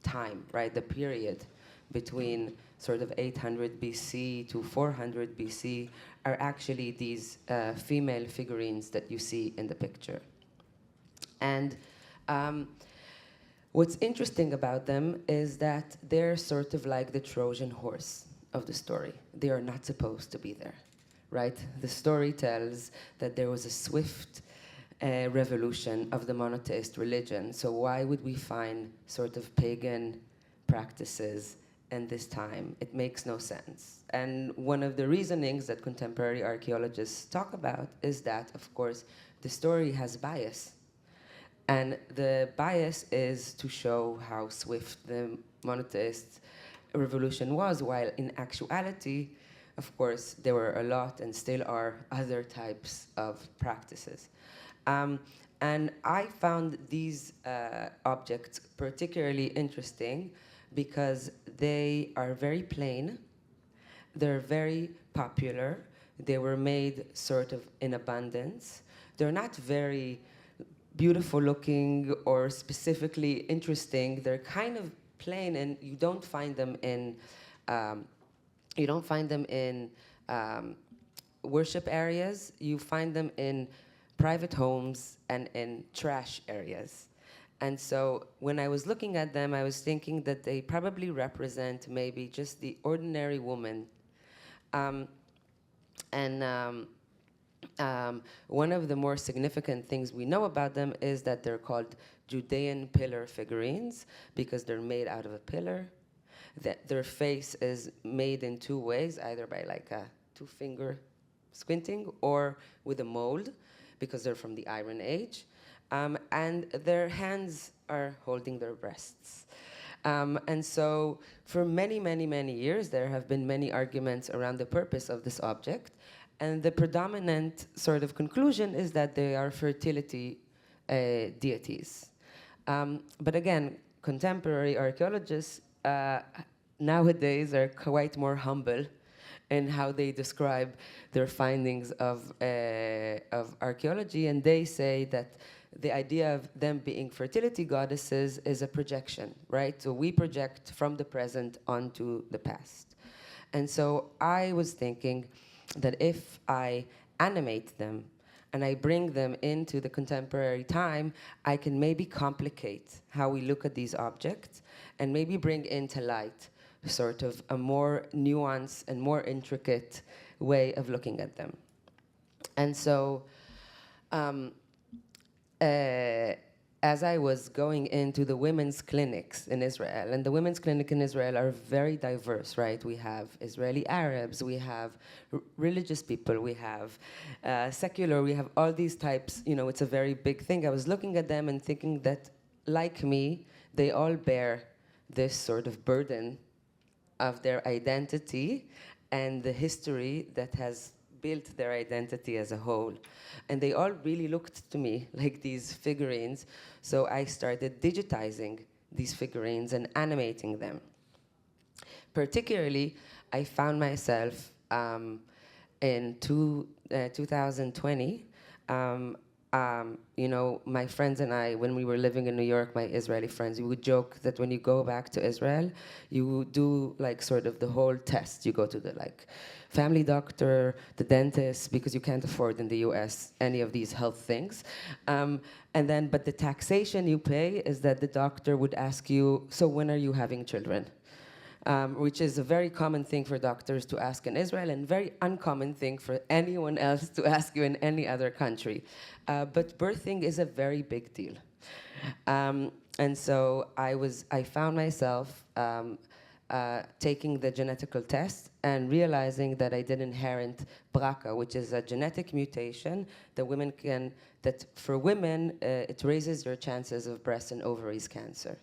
time, right, the period between sort of 800 BC to 400 BC are actually these female figurines that you see in the picture. And what's interesting about them is that they're sort of like the Trojan horse of the story. They are not supposed to be there, right? The story tells that there was a swift revolution of the monotheist religion. So why would we find sort of pagan practices in this time? It makes no sense. And one of the reasonings that contemporary archaeologists talk about is that, of course, the story has bias. And the bias is to show how swift the monotheist revolution was, while in actuality, of course, there were a lot and still are other types of practices. And I found these objects particularly interesting because they are very plain, they're very popular, they were made sort of in abundance, they're not very beautiful looking or specifically interesting, they're kind of plain, and you don't find them in worship areas, you find them in private homes and in trash areas. And so when I was looking at them, I was thinking that they probably represent maybe just the ordinary woman. One of the more significant things we know about them is that they're called Judean pillar figurines because they're made out of a pillar. That their face is made in two ways, either by like a two-finger squinting or with a mold, because they're from the Iron Age. And their hands are holding their breasts. And so for many, many, many years, there have been many arguments around the purpose of this object. And the predominant sort of conclusion is that they are fertility deities. But again, contemporary archaeologists nowadays are quite more humble in how they describe their findings of archaeology, and they say that the idea of them being fertility goddesses is a projection, right? So we project from the present onto the past. And so I was thinking that if I animate them and I bring them into the contemporary time, I can maybe complicate how we look at these objects and maybe bring into light sort of a more nuanced and more intricate way of looking at them. And so as I was going into the women's clinics in Israel, and the women's clinic in Israel are very diverse, right? We have Israeli Arabs, we have religious people, we have secular, we have all these types, you know, it's a very big thing. I was looking at them and thinking that, like me, they all bear this sort of burden of their identity and the history that has built their identity as a whole. And they all really looked to me like these figurines. So I started digitizing these figurines and animating them. Particularly, I found myself in 2020, you know, my friends and I, when we were living in New York, my Israeli friends, we would joke that when you go back to Israel, you do like sort of the whole test. You go to the like family doctor, the dentist, because you can't afford in the US any of these health things. And then, but the taxation you pay is that the doctor would ask you, so when are you having children? Which is a very common thing for doctors to ask in Israel and very uncommon thing for anyone else to ask you in any other country. But birthing is a very big deal. And so I found myself taking the genetical test and realizing that I did inherit BRCA, which is a genetic mutation that for women, it raises your chances of breast and ovaries cancer.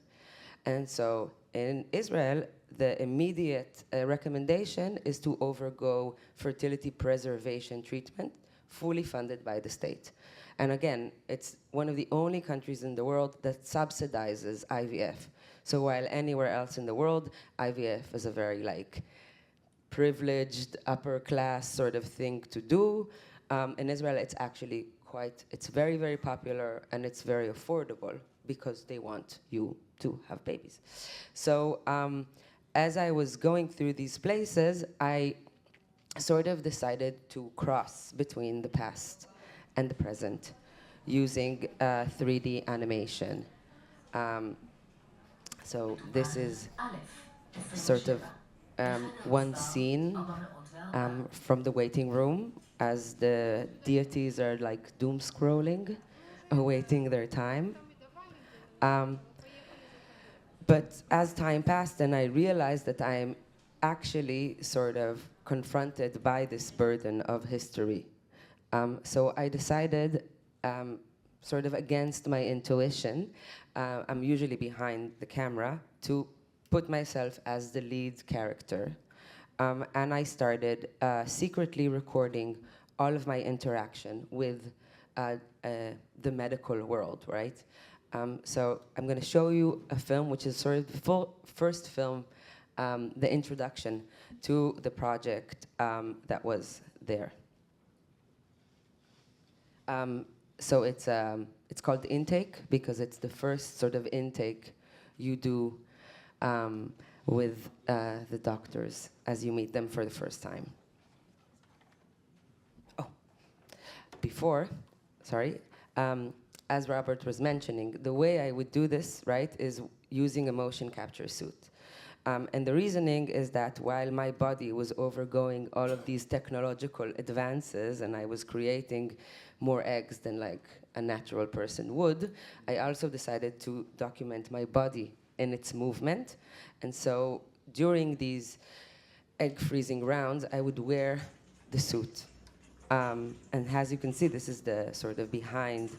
And so in Israel, the immediate recommendation is to undergo fertility preservation treatment, fully funded by the state. And again, it's one of the only countries in the world that subsidizes IVF. So while anywhere else in the world, IVF is a very like privileged, upper class sort of thing to do, in Israel it's actually it's very, very popular and it's very affordable because they want you to have babies. So as I was going through these places, I sort of decided to cross between the past and the present using 3D animation. So this is sort of one scene from the waiting room as the deities are like doom scrolling, awaiting their time. But as time passed and I realized that I am actually sort of confronted by this burden of history. So I decided, sort of against my intuition, I'm usually behind the camera, to put myself as the lead character. And I started secretly recording all of my interaction with the medical world, right? So I'm going to show you a film which is sort of the first film, the introduction to the project that was there. So it's called intake because it's the first sort of intake you do with the doctors as you meet them for the first time. Oh, before, sorry. As Robert was mentioning, the way I would do this, right, is using a motion capture suit. And the reasoning is that while my body was overgoing all of these technological advances and I was creating more eggs than like a natural person would, I also decided to document my body in its movement. And so during these egg freezing rounds, I would wear the suit. And as you can see, this is the sort of behind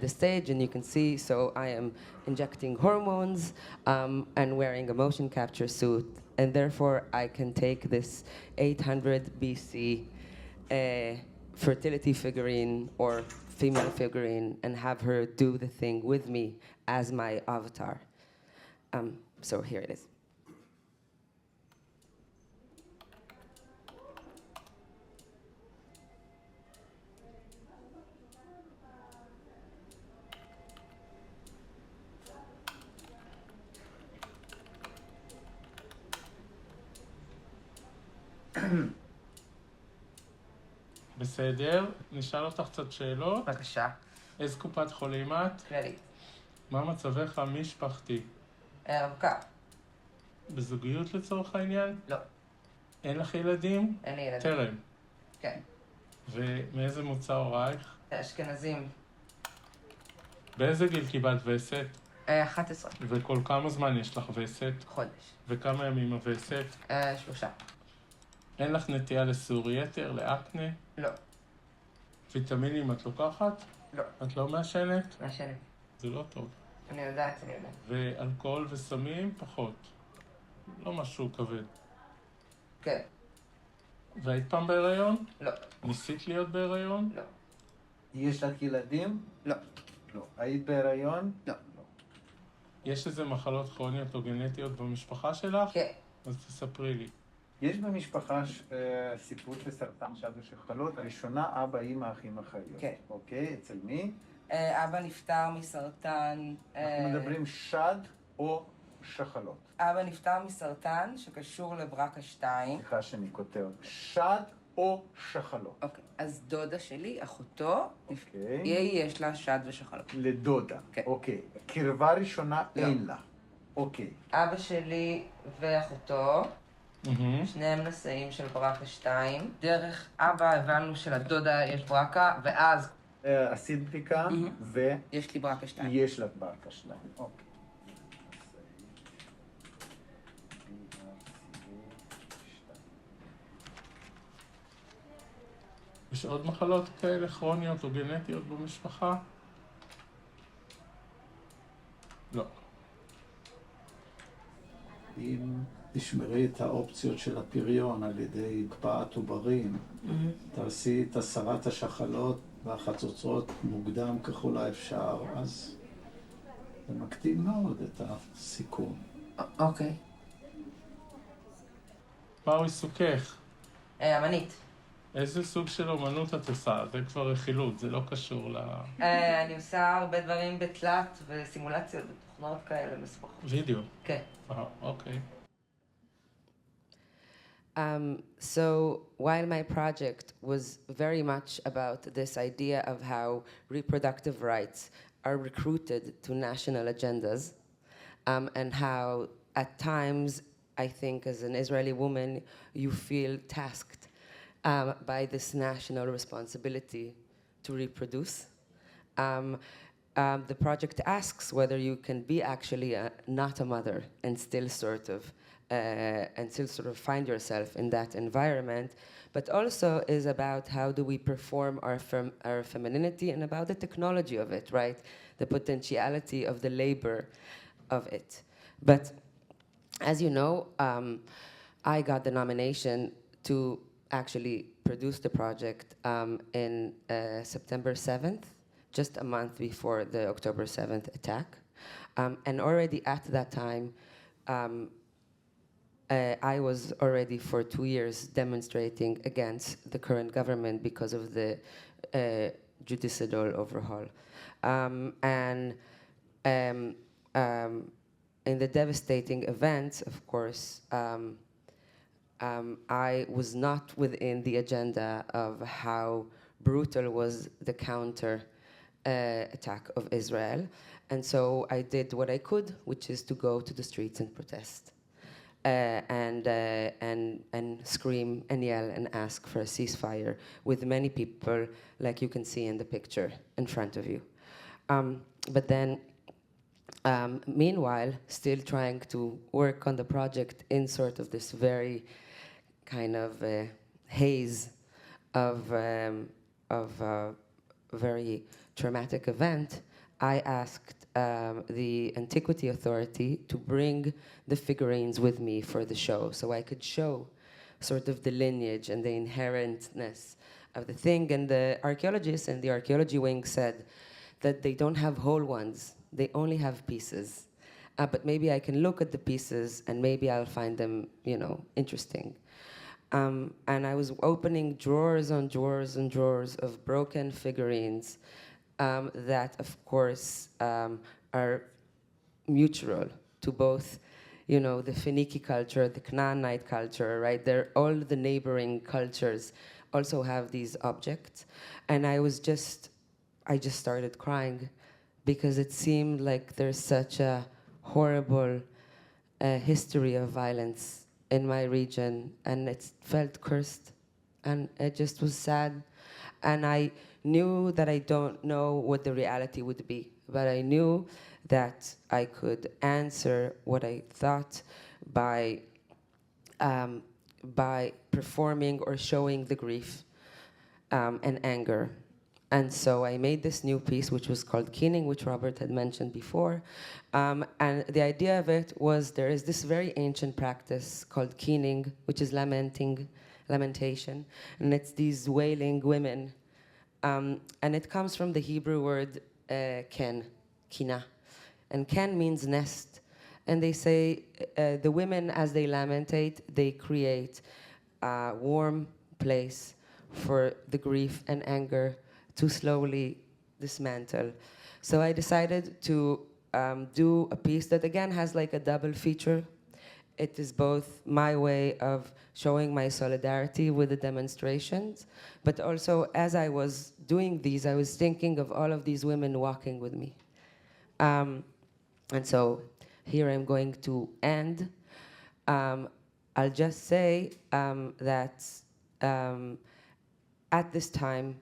the stage, and you can see, so I am injecting hormones and wearing a motion capture suit, and therefore I can take this 800 BC fertility figurine or female figurine and have her do the thing with me as my avatar. So here it is. בסדר, נשאל אותך קצת שאלות. בבקשה. איזה קופת חולים את? כללית. מה מצבך המשפחתי? רווקה. בזוגיות לצורך העניין? לא. אין לך ילדים? אין לי ילדים. טרם. כן. ומאיזה מוצא הורייך? אשכנזים. באיזה גיל קיבלת וסת? 11. וכל כמה זמן יש לך וסת? חודש. וכמה ימים הווסת? 3. אין לך נטייה לסורי יתר, לאקנה? לא. ויטמינים את לוקחת? לא. את לא מעשנת? מעשנת. זה לא טוב. אני יודעת. ואלכוהול וסמים? פחות. לא משהו כבד. כן. והיית פעם בהיריון? לא. ניסית להיות בהיריון? לא. יש לך ילדים? לא. לא. היית בהיריון? לא. יש איזה מחלות כרוניות או גנטיות במשפחה שלך? כן. אז תספרי לי. יש במשפחה סיפור לסרטן שד ושחלות. הראשונה, אבא, אמא, אחים, אחיות. כן. אוקיי, אצל מי? אבא נפטר מסרטן... אנחנו מדברים שד או שחלות. אבא נפטר מסרטן שקשור לברקה 2. סליחה שאני כותב. שד או שחלות. אוקיי, אז דודה שלי, אחותו, אוקיי. יש לה שד ושחלות. לדודה. כן. אוקיי. קרבה ראשונה לא. אין לה. אוקיי. אבא שלי ואחותו, שניהם נשאים של ברקה 2. דרך אבא הבנו שלדודה יש ברקה, ואז... עשית בדיקה ו... יש לי ברקה 2. יש לך ברקה 2. אוקיי. יש עוד מחלות כאלה כרוניות או גנטיות במשפחה? לא. אם תשמרי את האופציות של הפריון על ידי הקפאת עוברים, תעשי את הסרת השחלות והחצוצרות מוקדם ככל האפשר, אז זה מקטין מאוד את הסיכון. אוקיי. מהו עיסוקך? אמנית. איזה סוג של אומנות את עושה? זה כבר רכילות, זה לא קשור ל... אני עושה הרבה דברים בתלת וסימולציות תוכנות כאלה מסובכות. וידאו. כן. אוקיי. So while my project was very much about this idea of how reproductive rights are recruited to national agendas, and how at times, I think as an Israeli woman, you feel tasked by this national responsibility to reproduce. The project asks whether you can be actually not a mother and still sort of find yourself in that environment, but also is about how do we perform our femininity and about the technology of it, right? The potentiality of the labor of it. But as you know, I got the nomination to actually produce the project in September 7th, just a month before the October 7th attack. And already at that time, I was already for 2 years demonstrating against the current government because of the judicial overhaul. In the devastating events, of course, I was not within the agenda of how brutal was the counter attack of Israel. And so I did what I could, which is to go to the streets and protest. And scream and yell and ask for a ceasefire with many people, like you can see in the picture in front of you. But then, meanwhile, still trying to work on the project in sort of this very kind of haze of a very traumatic event, I asked the Antiquity Authority to bring the figurines with me for the show, so I could show sort of the lineage and the inherentness of the thing. And the archaeologists in the archaeology wing said that they don't have whole ones, they only have pieces. But maybe I can look at the pieces and maybe I'll find them, interesting. And I was opening drawers on drawers and drawers of broken figurines that, of course, are mutual to both, the Phoenician culture, the Canaanite culture, right? All the neighboring cultures also have these objects. And I just started crying because it seemed like there's such a horrible history of violence in my region, and it felt cursed, and it just was sad. And I knew that I don't know what the reality would be, but I knew that I could answer what I thought by performing or showing the grief and anger. And so I made this new piece, which was called Keening, which Robert had mentioned before. And the idea of it was there is this very ancient practice called keening, which is lamentation. And it's these wailing women. And it comes from the Hebrew word ken, kina. And ken means nest. And they say the women, as they lamentate, they create a warm place for the grief and anger to slowly dismantle. So I decided to do a piece that again has like a double feature. It is both my way of showing my solidarity with the demonstrations, but also as I was doing these, I was thinking of all of these women walking with me. And so here I'm going to end. I'll just say that at this time,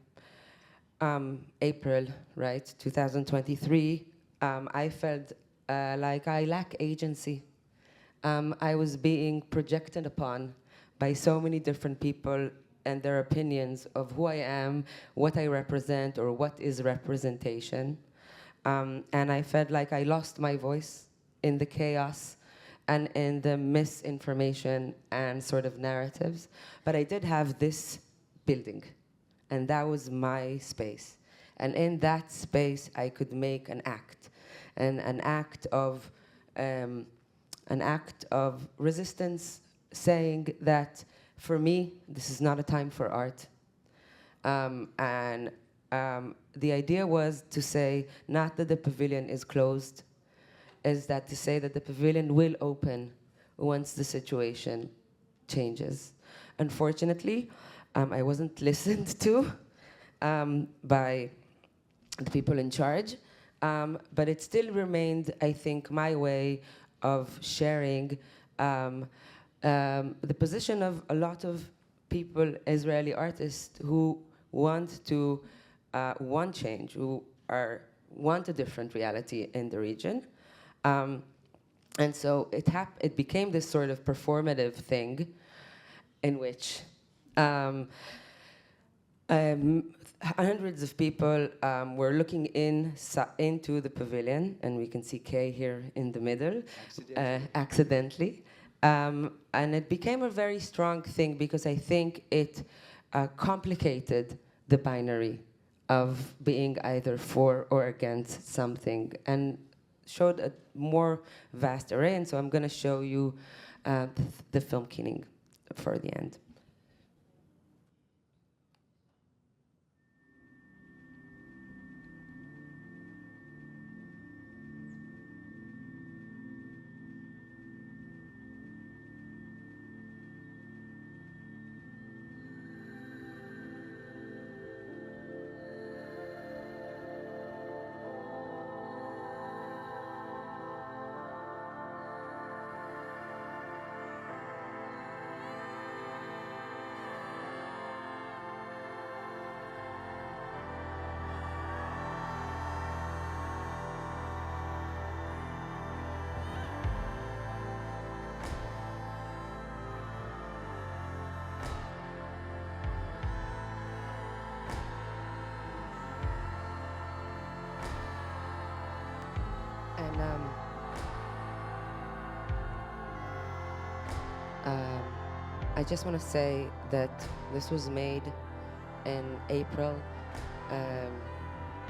April, right, 2023, I felt like I lack agency. I was being projected upon by so many different people and their opinions of who I am, what I represent, or what is representation. And I felt like I lost my voice in the chaos and in the misinformation and sort of narratives. But I did have this building. And that was my space. And in that space, I could make an act, and an act of resistance, saying that for me, this is not a time for art. The idea was to say not that the pavilion is closed, is that to say that the pavilion will open once the situation changes. Unfortunately, I wasn't listened to by the people in charge, but it still remained, I think, my way of sharing the position of a lot of people, Israeli artists, who want to want change, who want a different reality in the region. And so it became this sort of performative thing in which hundreds of people were looking into the pavilion, and we can see Kay here in the middle, accidentally. And it became a very strong thing because I think it complicated the binary of being either for or against something, and showed a more vast array. And so I'm going to show you the film Keening for the end. I just want to say that this was made in April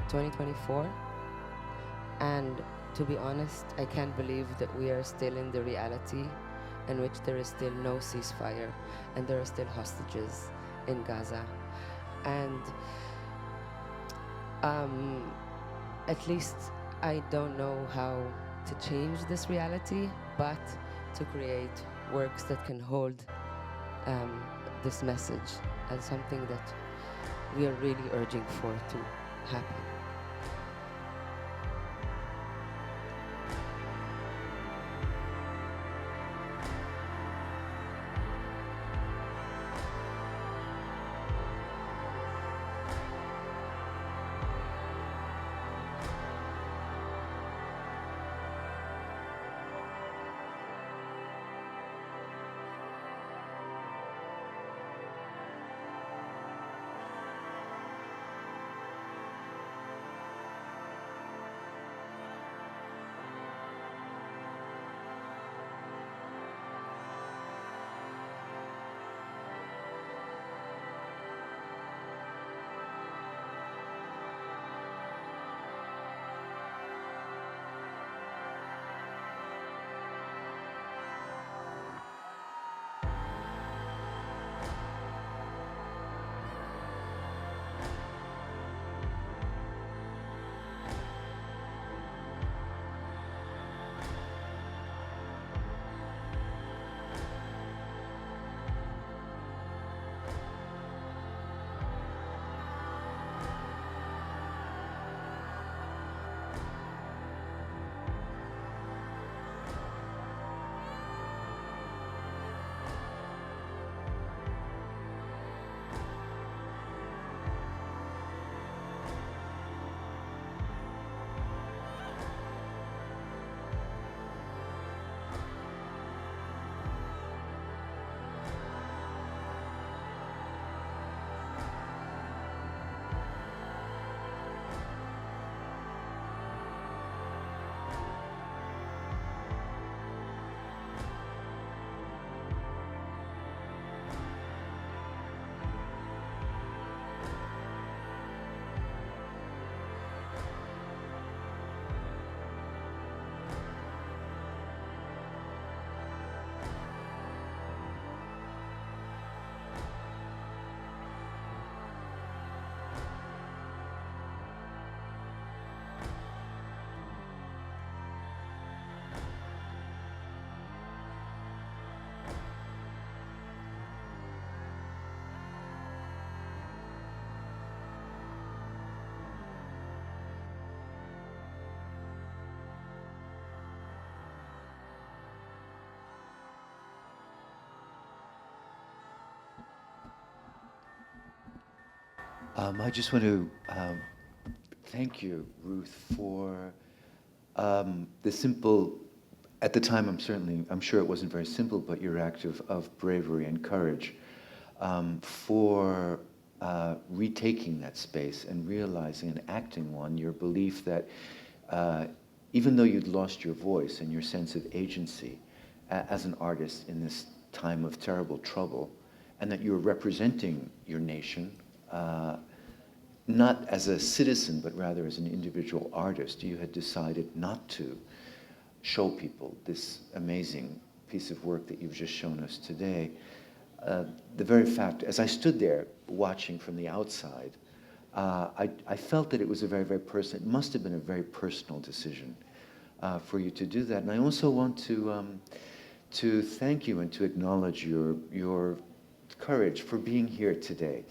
2024, and to be honest, I can't believe that we are still in the reality in which there is still no ceasefire and there are still hostages in Gaza. And at least I don't know how to change this reality, but to create works that can hold this message as something that we are really urging for to happen. I just want to thank you, Ruth, for the simple, at the time I'm sure it wasn't very simple, but your act of bravery and courage for retaking that space and realizing and acting on your belief that even though you'd lost your voice and your sense of agency as an artist in this time of terrible trouble, and that you were representing your nation, not as a citizen, but rather as an individual artist, you had decided not to show people this amazing piece of work that you've just shown us today. The very fact, as I stood there watching from the outside, I felt that it was a very, very personal, it must have been a very personal decision for you to do that. And I also want to thank you and to acknowledge your courage for being here today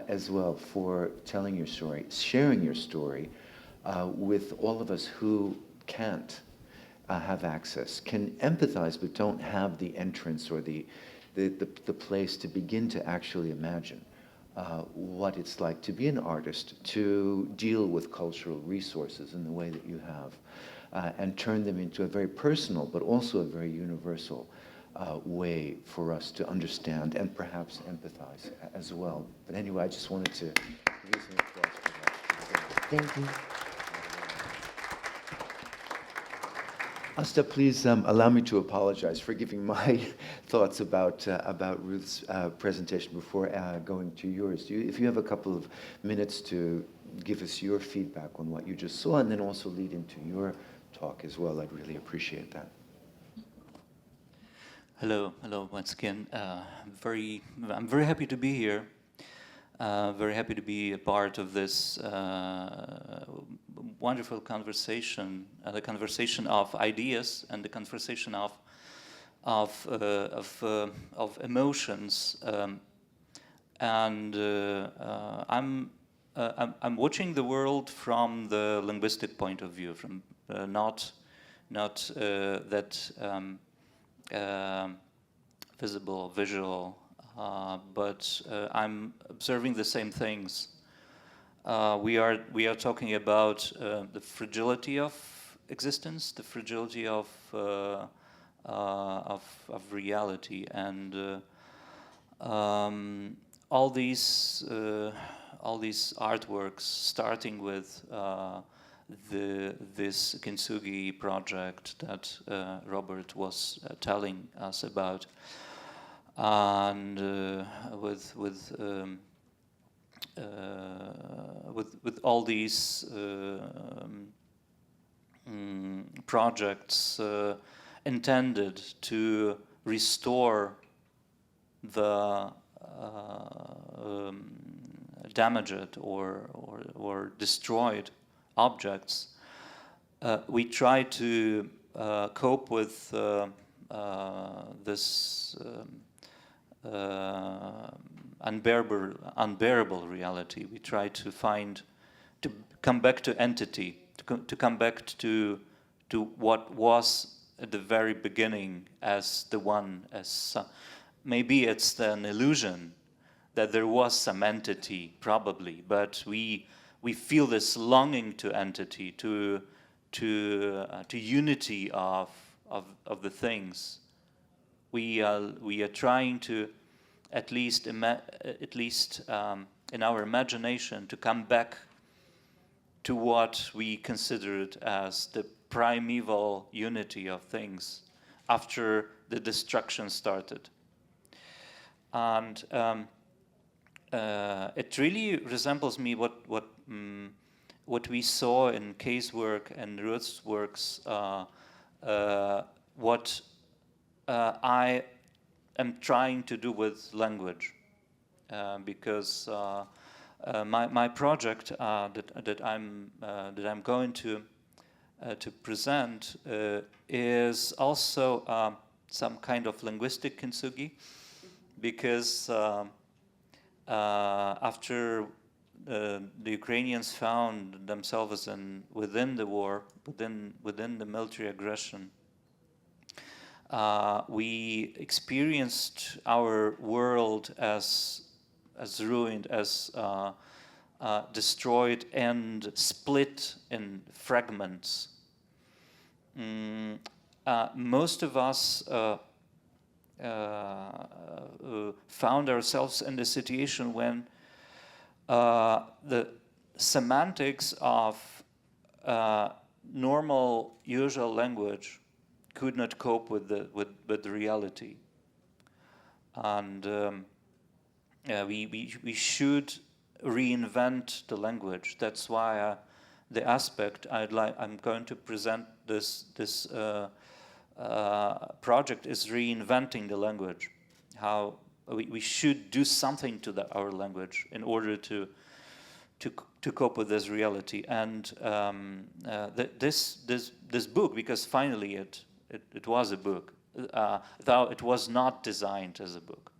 as well, for telling your story, sharing your story with all of us who can't have access, can empathize but don't have the entrance or the place to begin to actually imagine what it's like to be an artist, to deal with cultural resources in the way that you have, and turn them into a very personal but also a very universal way for us to understand and perhaps empathize as well. But anyway, I just wanted to give you some applause for that. Thank you. Ostap, please allow me to apologize for giving my thoughts about Ruth's presentation before going to yours. If you have a couple of minutes to give us your feedback on what you just saw, and then also lead into your talk as well, I'd really appreciate that. Hello once again. I'm very happy to be here. Very happy to be a part of this wonderful conversation, the conversation of ideas and the conversation of emotions. I'm watching the world from the linguistic point of view, from not that visible, visual, but I'm observing the same things. We are talking about the fragility of existence, the fragility of reality, and all these artworks, starting with this Kintsugi project that Robert was telling us about, and with all these projects intended to restore the damaged or destroyed objects, we try to cope with this unbearable reality. We try to come back to entity, to come back to what was at the very beginning as the one, as maybe it's an illusion that there was some entity, probably, but we feel this longing to entity, to unity of the things. We are trying to, at least in our imagination, to come back to what we considered as the primeval unity of things after the destruction started. And it really resembles me what we saw in Kay's work and Ruth's works, what I am trying to do with language, because my project that I'm going to present is also some kind of linguistic kintsugi, because after the Ukrainians found themselves within the war, within the military aggression, we experienced our world as ruined, as destroyed and split in fragments. Most of us found ourselves in the situation when the semantics of normal, usual language could not cope with the reality, and we should reinvent the language. That's why the aspect I'm going to present this project is reinventing the language. How we should do something to our language in order to cope with this reality. And this book, because finally it was a book, though it was not designed as a book.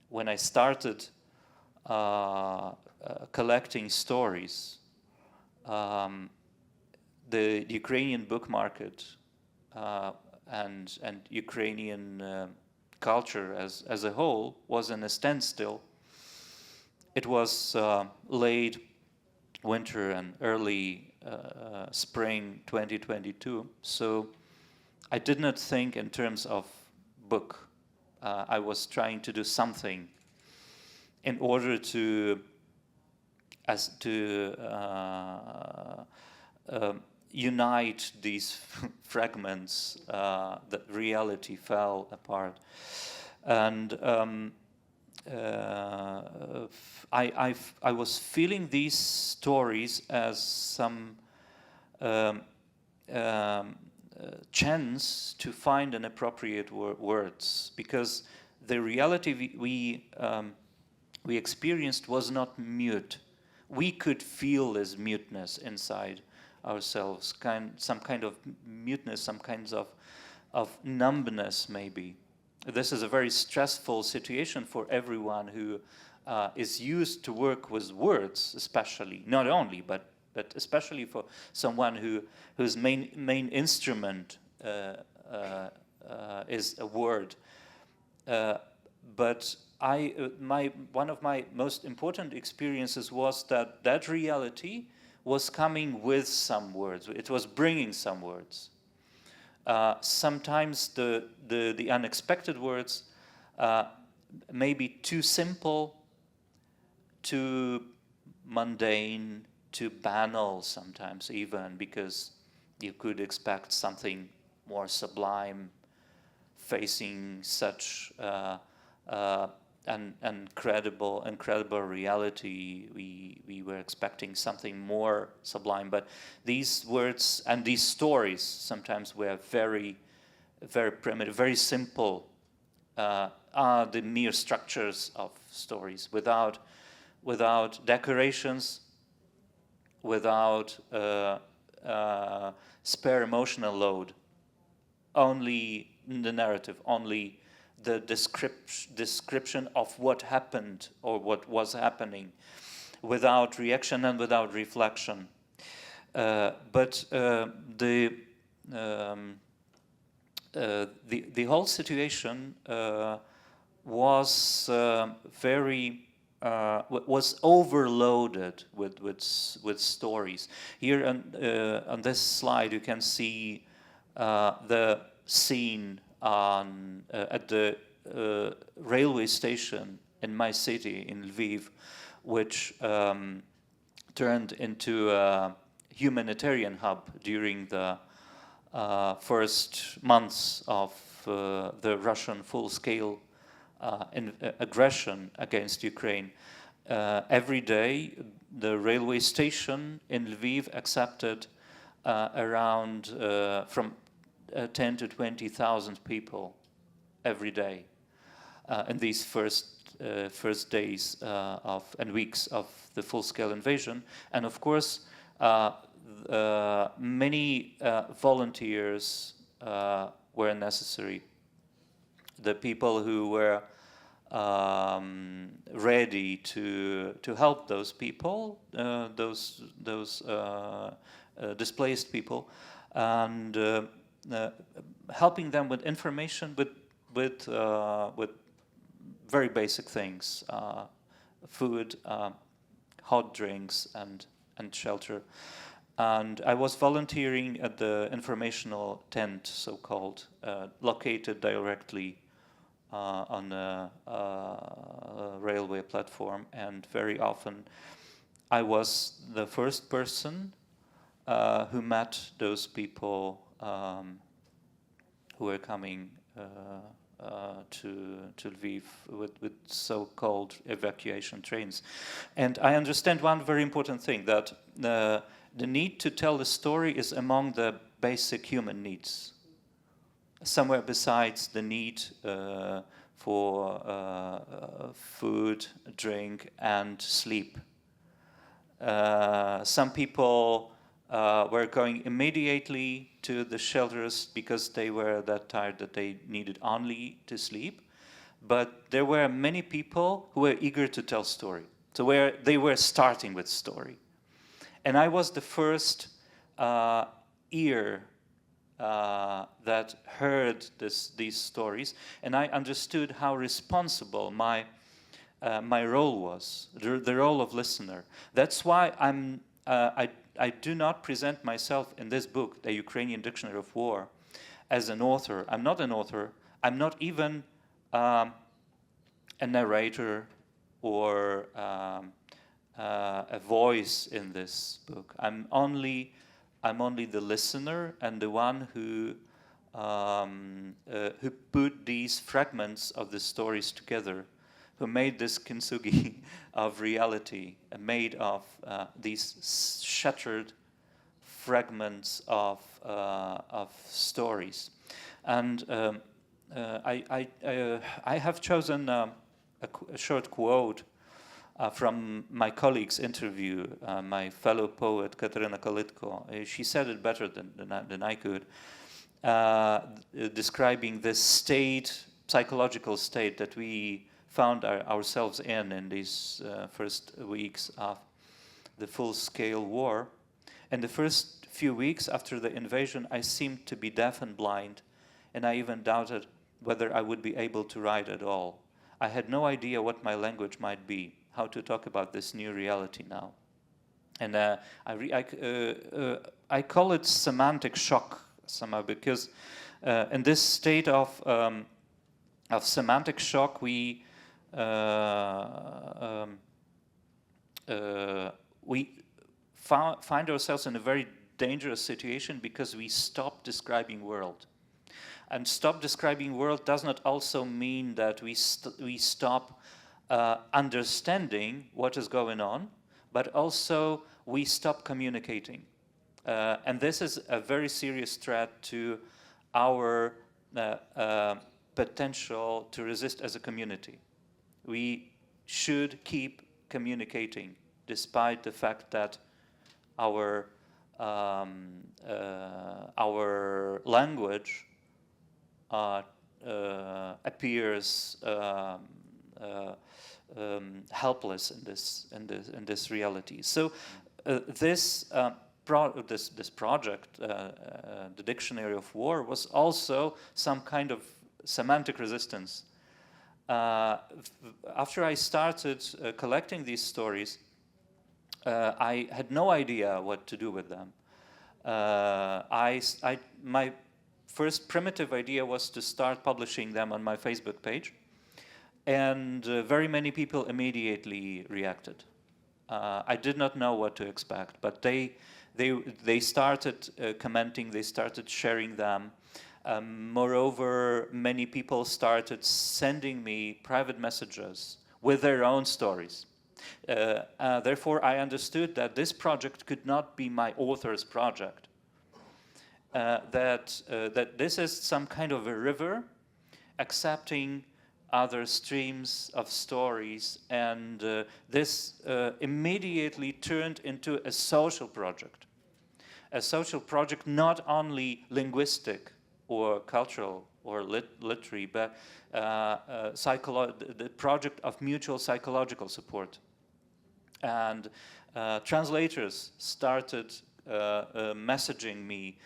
When I started collecting stories, the Ukrainian book market and Ukrainian culture as a whole was in a standstill. It was late winter and early spring 2022, so I did not think in terms of book. I was trying to do something in order to unite these fragments that reality fell apart. And I was feeling these stories as some chance to find an appropriate words, because the reality we experienced was not mute. We could feel this muteness inside ourselves, some kind of muteness, some kinds of numbness maybe. This is a very stressful situation for everyone who is used to work with words, especially, not only, but especially for someone whose main instrument is a word. But one of my most important experiences was that reality was coming with some words. It was bringing some words. Sometimes the unexpected words may be too simple, too mundane, too banal sometimes even, because you could expect something more sublime facing such an incredible reality. We were expecting something more sublime, but these words and these stories sometimes were very, very primitive, very simple, are the mere structures of stories, without decorations, without spare emotional load, only the narrative, only the description of what happened or what was happening, without reaction and without reflection. But the whole situation was was overloaded with stories. Here on this slide, you can see the scene at the railway station in my city, in Lviv, which turned into a humanitarian hub during the first months of the Russian full-scale aggression against Ukraine. Every day, the railway station in Lviv accepted around from 10 to 20,000 people every day in these first days and weeks of the full-scale invasion. And of course, many volunteers were necessary. The people who were ready to help those people, those displaced people, and helping them with information, with very basic things, food, hot drinks, and shelter. And I was volunteering at the informational tent, so-called, located directly on a railway platform. And very often I was the first person who met those people who were coming to Lviv with so-called evacuation trains. And I understand one very important thing, that the need to tell the story is among the basic human needs, somewhere besides the need for food, drink, and sleep. Some people were going immediately to the shelters because they were that tired that they needed only to sleep. But there were many people who were eager to tell story. So they were starting with story. And I was the first ear that heard these stories, and I understood how responsible my role was, the role of listener. That's why I do not present myself in this book, The Ukrainian Dictionary of War, as an author. I'm not an author. I'm not even a narrator or a voice in this book. I'm only the listener and the one who put these fragments of the stories together, who made this kintsugi of reality, made of these shattered fragments of stories. And I have chosen a short quote from my colleague's interview, my fellow poet Katerina Kalitko. She said it better than I could, describing this state, psychological state that we found ourselves in these first weeks of the full-scale war. In the first few weeks after the invasion, I seemed to be deaf and blind, and I even doubted whether I would be able to write at all. I had no idea what my language might be, how to talk about this new reality now. And I call it semantic shock somehow, because in this state of semantic shock, we find ourselves in a very dangerous situation because we stop describing world. And stop describing world does not also mean that we stop understanding what is going on, but also we stop communicating. And this is a very serious threat to our potential to resist as a community. We should keep communicating, despite the fact that our language appears helpless in this reality. So this project, the Dictionary of War, was also some kind of semantic resistance. After I started collecting these stories, I had no idea what to do with them. My first primitive idea was to start publishing them on my Facebook page, and very many people immediately reacted. I did not know what to expect, but they started commenting, they started sharing them. Moreover, many people started sending me private messages with their own stories. Therefore, I understood that this project could not be my author's project. That this is some kind of a river accepting other streams of stories, and this immediately turned into a social project. A social project not only linguistic or cultural or literary, but the project of mutual psychological support. And translators started messaging me,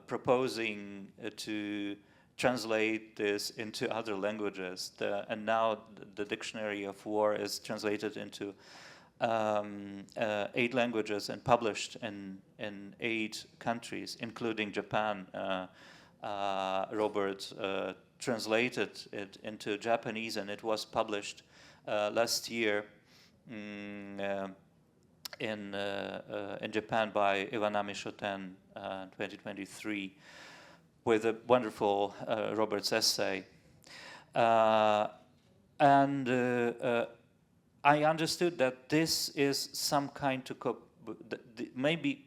proposing to translate this into other languages. And now the Dictionary of War is translated into 8 languages and published in 8 countries, including Japan. Robert translated it into Japanese, and it was published last year in Japan by Iwanami Shoten, 2023, with a wonderful Robert's essay. And I understood that this is some kind to cope, maybe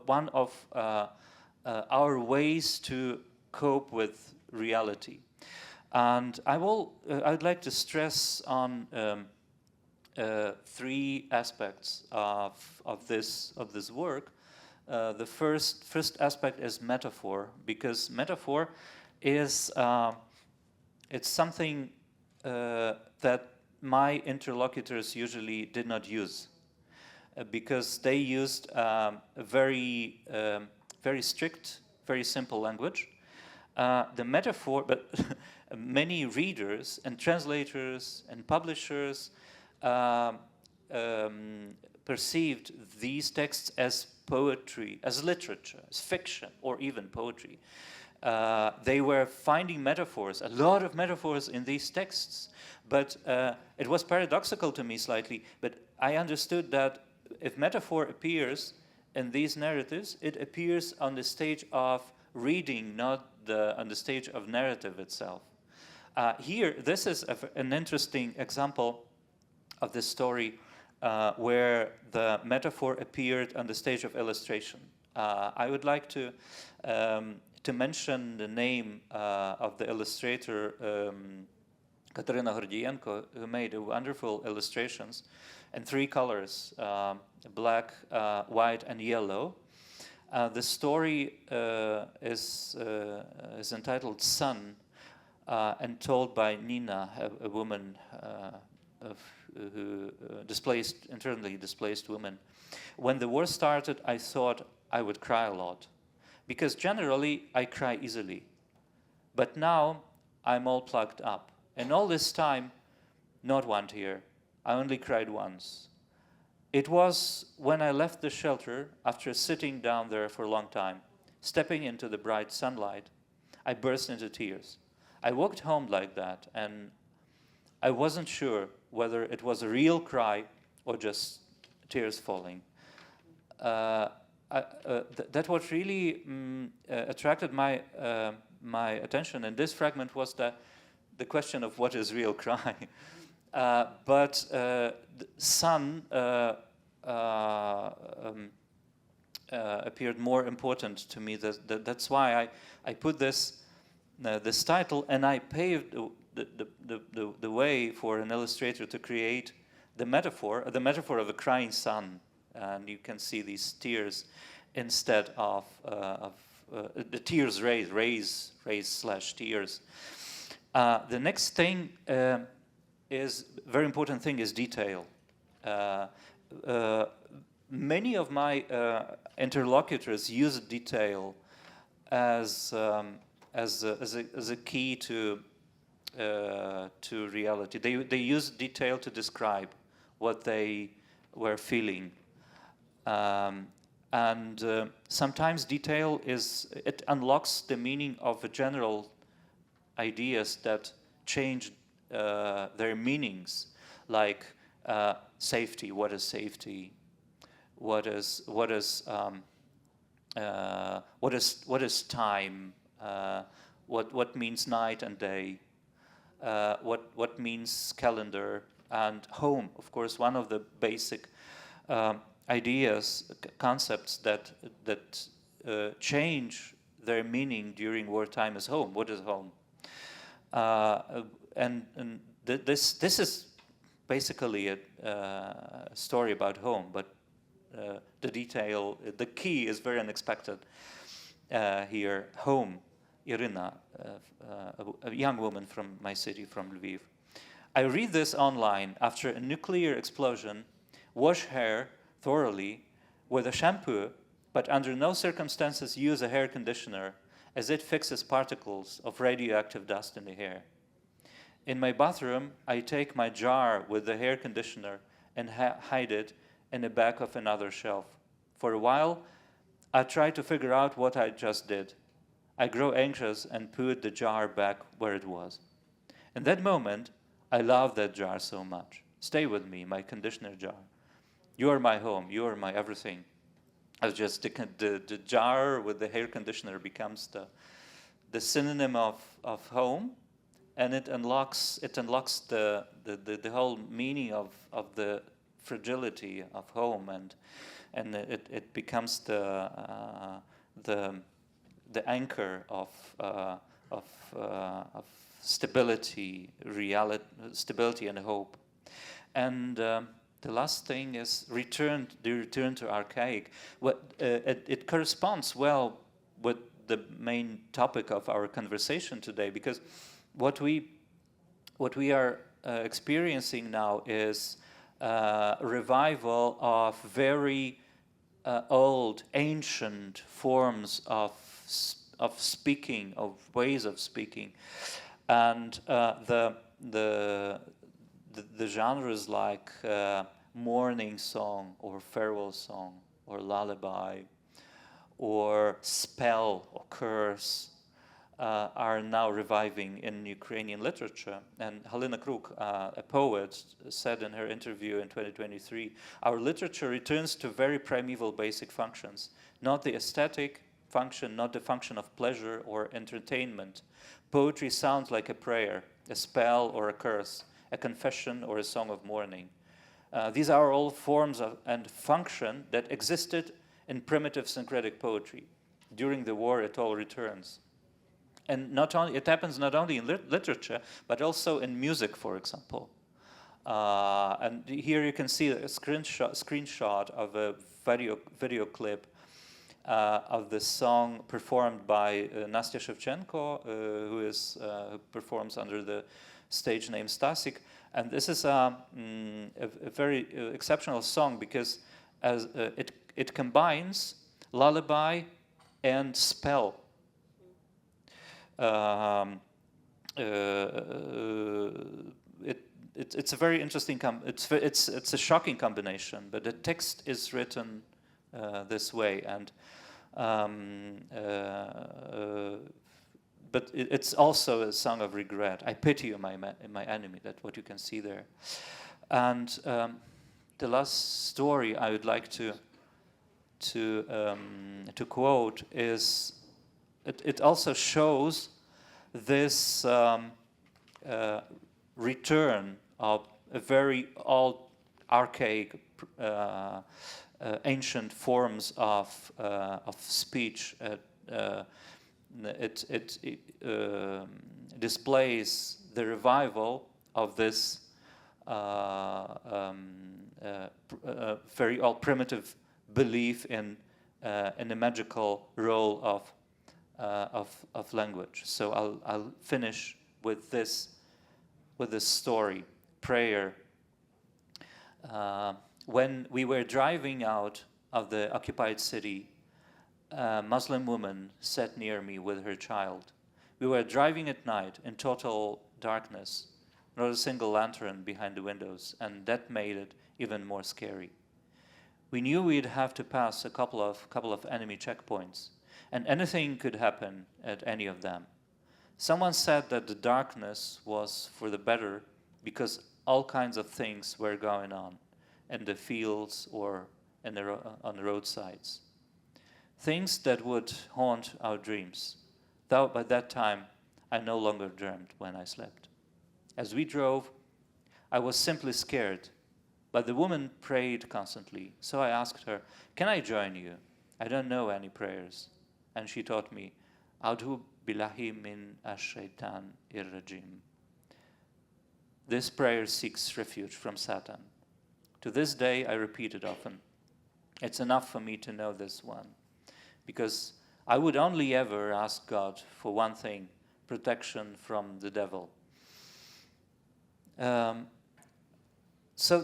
one of our ways to cope with reality. And I'd like to stress on 3 aspects of this work. The first aspect is metaphor, because metaphor is it's something that my interlocutors usually did not use, because they used a very strict, very simple language. The metaphor, but many readers and translators and publishers perceived these texts as poetry, as literature, as fiction, or even poetry. They were finding metaphors, a lot of metaphors in these texts, but it was paradoxical to me slightly, but I understood that if metaphor appears in these narratives, it appears on the stage of reading, not on the stage of narrative itself. Here, this is an interesting example of this story where the metaphor appeared on the stage of illustration. I would like to mention the name of the illustrator, Katarina Gordienko, who made wonderful illustrations in 3 colors, black, white, and yellow. The story is entitled Sun, and told by Nina, a woman who internally displaced woman. When the war started, I thought I would cry a lot, because generally I cry easily. But now I'm all plugged up. And all this time, not one tear. I only cried once. It was when I left the shelter, after sitting down there for a long time, stepping into the bright sunlight, I burst into tears. I walked home like that, and I wasn't sure whether it was a real cry or just tears falling. That what really attracted my attention in this fragment was the question of what is real cry. But the sun appeared more important to me. That's why I put this title, and I paved the way for an illustrator to create the metaphor of a crying sun, and you can see these tears instead of the tears rays / tears. The next thing is very important thing is detail. Many of my interlocutors use detail as a key to reality. They use detail to describe what they were feeling, and sometimes detail it unlocks the meaning of a general ideas that change their meanings, like safety. What is safety? What is time? What means night and day? What means calendar and home? Of course, one of the basic ideas, concepts that change their meaning during wartime is home. What is home? And this is basically a story about home, but the detail, the key is very unexpected here. Home. Irina, a young woman from my city, from Lviv. I read this online. After a nuclear explosion, wash hair thoroughly with a shampoo, but under no circumstances use a hair conditioner, as it fixes particles of radioactive dust in the hair. In my bathroom, I take my jar with the hair conditioner and hide it in the back of another shelf. For a while, I try to figure out what I just did. I grow anxious and put the jar back where it was. In that moment, I love that jar so much. Stay with me, my conditioner jar. You are my home, you are my everything. As just the jar with the hair conditioner becomes the synonym of home, and it unlocks the whole meaning of the fragility of home, and it becomes the anchor of stability, stability and hope. And the last thing is the return to archaic. It corresponds well with the main topic of our conversation today, because what we are experiencing now is a revival of very old, ancient forms of speaking, of ways of speaking, and the genres like morning song or farewell song or lullaby or spell or curse are now reviving in Ukrainian literature. And Halina Kruk, a poet, said in her interview in 2023, our literature returns to very primeval basic functions, not the aesthetic function, not the function of pleasure or entertainment. Poetry sounds like a prayer, a spell or a curse, a confession or a song of mourning. These are all forms and function that existed in primitive syncretic poetry. During the war, it all returns. And it happens not only in literature, but also in music, for example. And here you can see a screenshot of a video clip of the song performed by Nastya Shevchenko, who performs under the stage name Stasik. And this is a very exceptional song because it combines lullaby and spell. It's a very interesting. It's a shocking combination, but the text is written this way, and but it's also a song of regret. I pity you, my enemy. That's what you can see there. And the last story I would like to quote is. It also shows this return of a very old, archaic, ancient forms of speech. It displays the revival of this very old, primitive belief in the magical role of language. So I'll finish with this story, prayer. When we were driving out of the occupied city, a Muslim woman sat near me with her child. We were driving at night in total darkness, not a single lantern behind the windows, and that made it even more scary. We knew we'd have to pass a couple of enemy checkpoints, and anything could happen at any of them. Someone said that the darkness was for the better because all kinds of things were going on in the fields or on the roadsides. Things that would haunt our dreams. Though by that time, I no longer dreamed when I slept. As we drove, I was simply scared, but the woman prayed constantly. So I asked her, "Can I join you? I don't know any prayers." And she taught me, "A'udhu billahi min ash-shaytan ir-rajim." This prayer seeks refuge from Satan. To this day, I repeat it often. It's enough for me to know this one, because I would only ever ask God for one thing, protection from the devil. So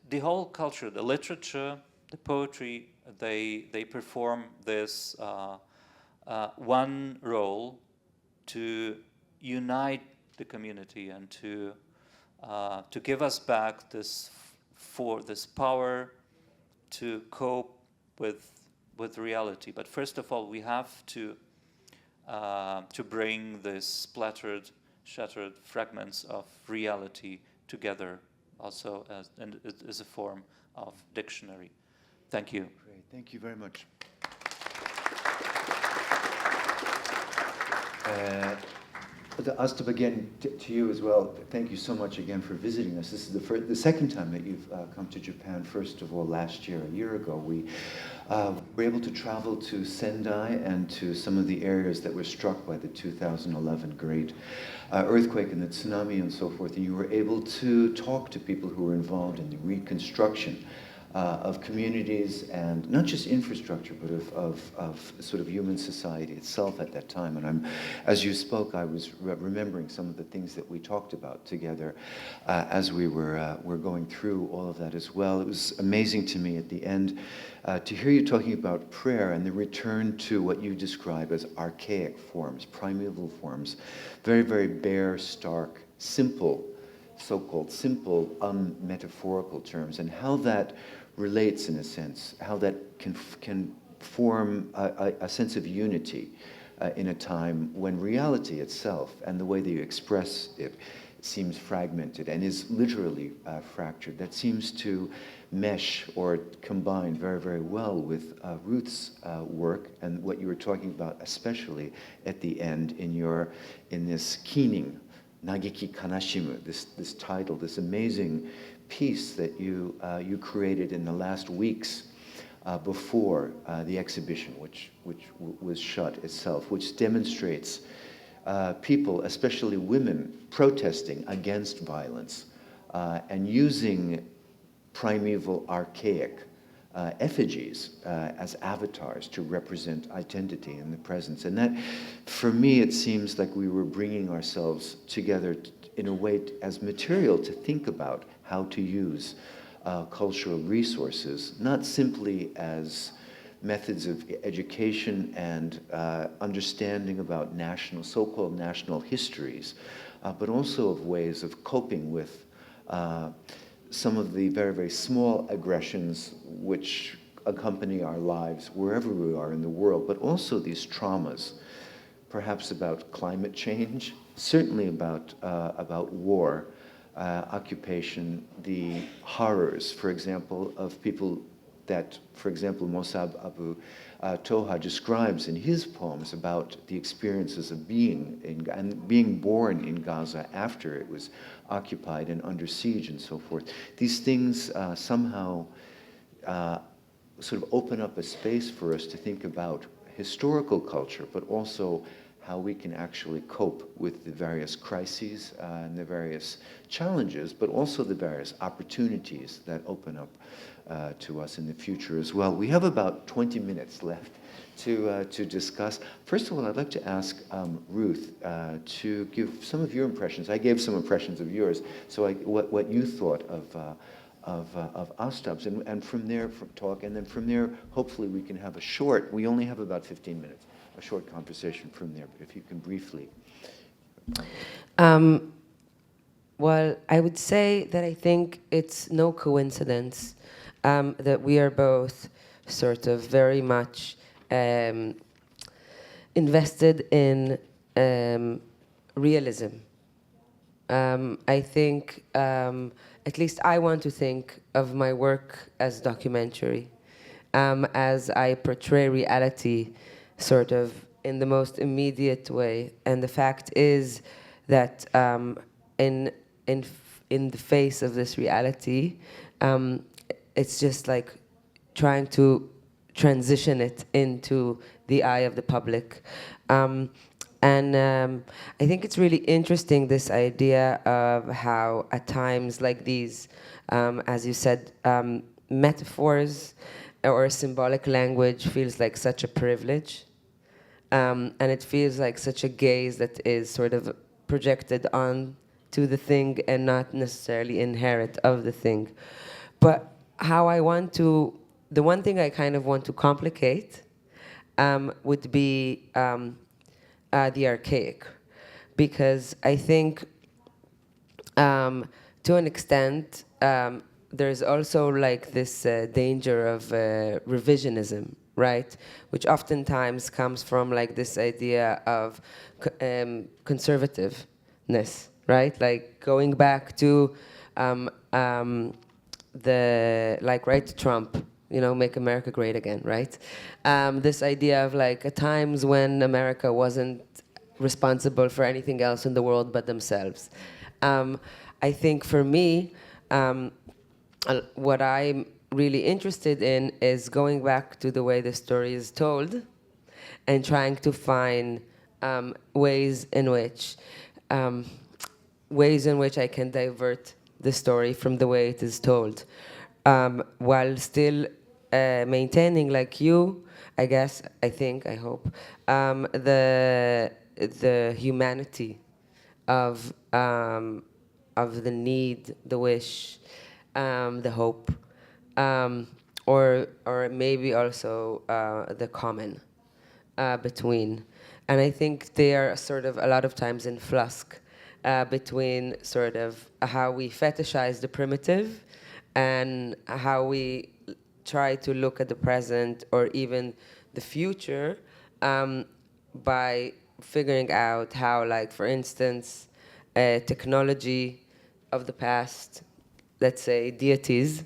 the whole culture, the literature, the poetry, they perform this one role to unite the community and to give us back this power to cope with reality. But first of all, we have to bring the splattered, shattered fragments of reality together, also as a form of dictionary. Thank you. Great. Thank you very much. Ostap, again, to you as well, thank you so much again for visiting us. This is the second time that you've come to Japan. First of all, last year, a year ago, we were able to travel to Sendai and to some of the areas that were struck by the 2011 great earthquake and the tsunami and so forth, and you were able to talk to people who were involved in the reconstruction of communities, and not just infrastructure, but of sort of human society itself at that time. And as you spoke, I was remembering some of the things that we talked about together as we were going through all of that as well. It was amazing to me at the end to hear you talking about prayer and the return to what you describe as archaic forms, primeval forms, very, very bare, stark, simple, so-called simple, unmetaphorical terms, and how that relates, in a sense, how that can form a sense of unity in a time when reality itself and the way that you express it seems fragmented and is literally fractured. That seems to mesh or combine very, very well with Ruth's work and what you were talking about, especially at the end in this keening, Nagiki Kanashimu, this title, this amazing piece that you created in the last weeks before the exhibition, which was shut itself, which demonstrates people, especially women, protesting against violence and using primeval, archaic effigies as avatars to represent identity in the presence. And that, for me, it seems like we were bringing ourselves together in a way as material to think about how to use cultural resources, not simply as methods of education and understanding about so-called national histories, but also of ways of coping with some of the very, very small aggressions which accompany our lives wherever we are in the world, but also these traumas, perhaps about climate change, certainly about war, occupation, the horrors, for example, of people that, for example, Mossab Abu Toha describes in his poems about the experiences of being born in Gaza after it was occupied and under siege and so forth. These things somehow sort of open up a space for us to think about historical culture, but also how we can actually cope with the various crises and the various challenges, but also the various opportunities that open up to us in the future as well. We have about 20 minutes left to discuss. First of all, I'd like to ask Ruth to give some of your impressions. I gave some impressions of yours, so what you thought of Ostap's, and from there talk, and then from there, hopefully we can have we only have about 15 minutes, a short conversation from there, but if you can briefly. Well, I would say that I think it's no coincidence that we are both sort of very much invested in realism. I think, at least I want to think of my work as documentary, as I portray reality sort of in the most immediate way. And the fact is that in the face of this reality, it's just like trying to transition it into the eye of the public. And I think it's really interesting, this idea of how at times like these, as you said, metaphors or symbolic language feels like such a privilege. And it feels like such a gaze that is sort of projected on to the thing and not necessarily inherent of the thing. But how the one thing I kind of want to complicate would be the archaic, because I think to an extent there's also like this danger of revisionism, right? Which oftentimes comes from like this idea of conservativeness, right? Like going back to the like right Trump, you know, make America great again, right? This idea of like at times when America wasn't responsible for anything else in the world but themselves. I think for me, what I'm really interested in is going back to the way the story is told and trying to find ways in which I can divert the story from the way it is told, while still maintaining, like you, I guess, I think, I hope, the humanity of the need, the wish, the hope, or maybe also the common between. And I think they are sort of a lot of times in flux between sort of how we fetishize the primitive and how we try to look at the present or even the future by figuring out how, like, for instance, technology of the past, let's say deities,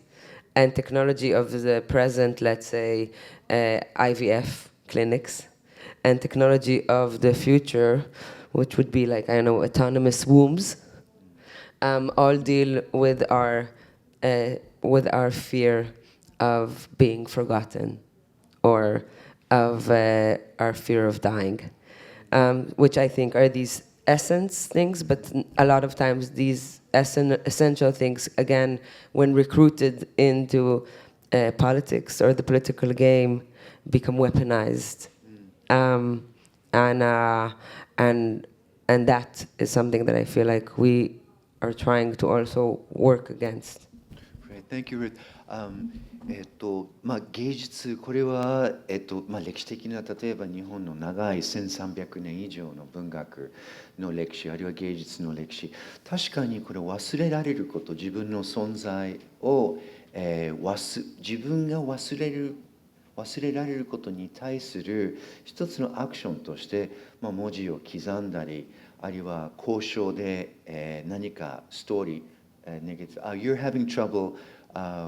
and technology of the present, let's say IVF clinics, and technology of the future, which would be like, I don't know, autonomous wombs, all deal with our fear of being forgotten or of our fear of dying, which I think are these essence things, but a lot of times these essential things, again, when recruited into politics or the political game, become weaponized. And that is something that I feel like we are trying to also work against. Great, thank you, Ruth. 芸術、これは、歴史的な、例えば日本の長い1300年以上の文学の歴史、あるいは芸術の歴史、確かにこれ忘れられること、自分の存在を、自分が忘れられることに対する一つのアクションとして、文字を刻んだり、あるいは交渉で、何かストーリー、You're having trouble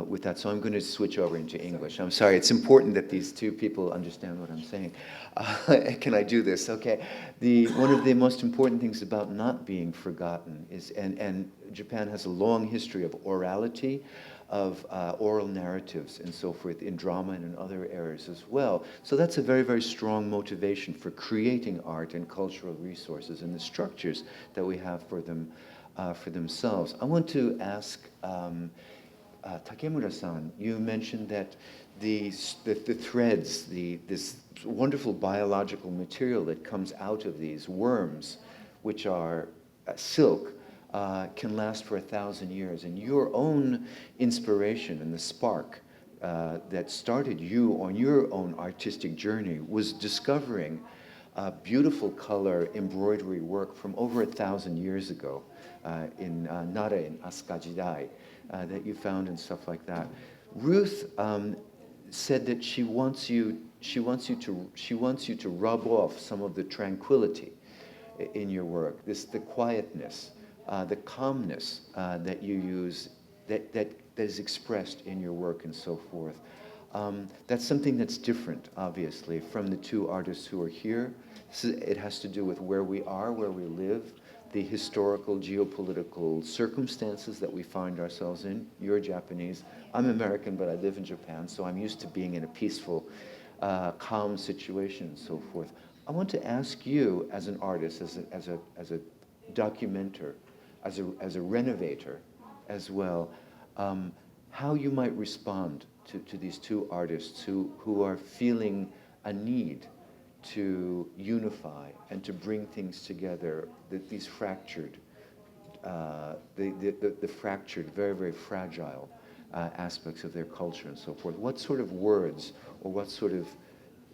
with that, so I'm going to switch over into English. I'm sorry, it's important that these two people understand what I'm saying. Can I do this? Okay. One of the most important things about not being forgotten is, and Japan has a long history of orality, of oral narratives and so forth in drama and in other areas as well. So that's a very, very strong motivation for creating art and cultural resources and the structures that we have for them, for themselves. I want to ask Takemura-san, you mentioned that the threads, this wonderful biological material that comes out of these worms, which are silk, can last for 1,000 years. And your own inspiration and the spark that started you on your own artistic journey was discovering beautiful color embroidery work from over 1,000 years ago in Nara in Asuka Jidai. That you found and stuff like that. Ruth said that she wants you to rub off some of the tranquility in your work, the quietness, the calmness that you use, that is expressed in your work and so forth. That's something that's different, obviously, from the two artists who are here. It has to do with where we are, where we live, the historical, geopolitical circumstances that we find ourselves in. You're Japanese. I'm American, but I live in Japan, so I'm used to being in a peaceful, calm situation and so forth. I want to ask you, as an artist, as a documenter, as a renovator as well, how you might respond to these two artists who are feeling a need to unify and to bring things together, these fractured, the fractured, very, very fragile aspects of their culture and so forth. What sort of words or what sort of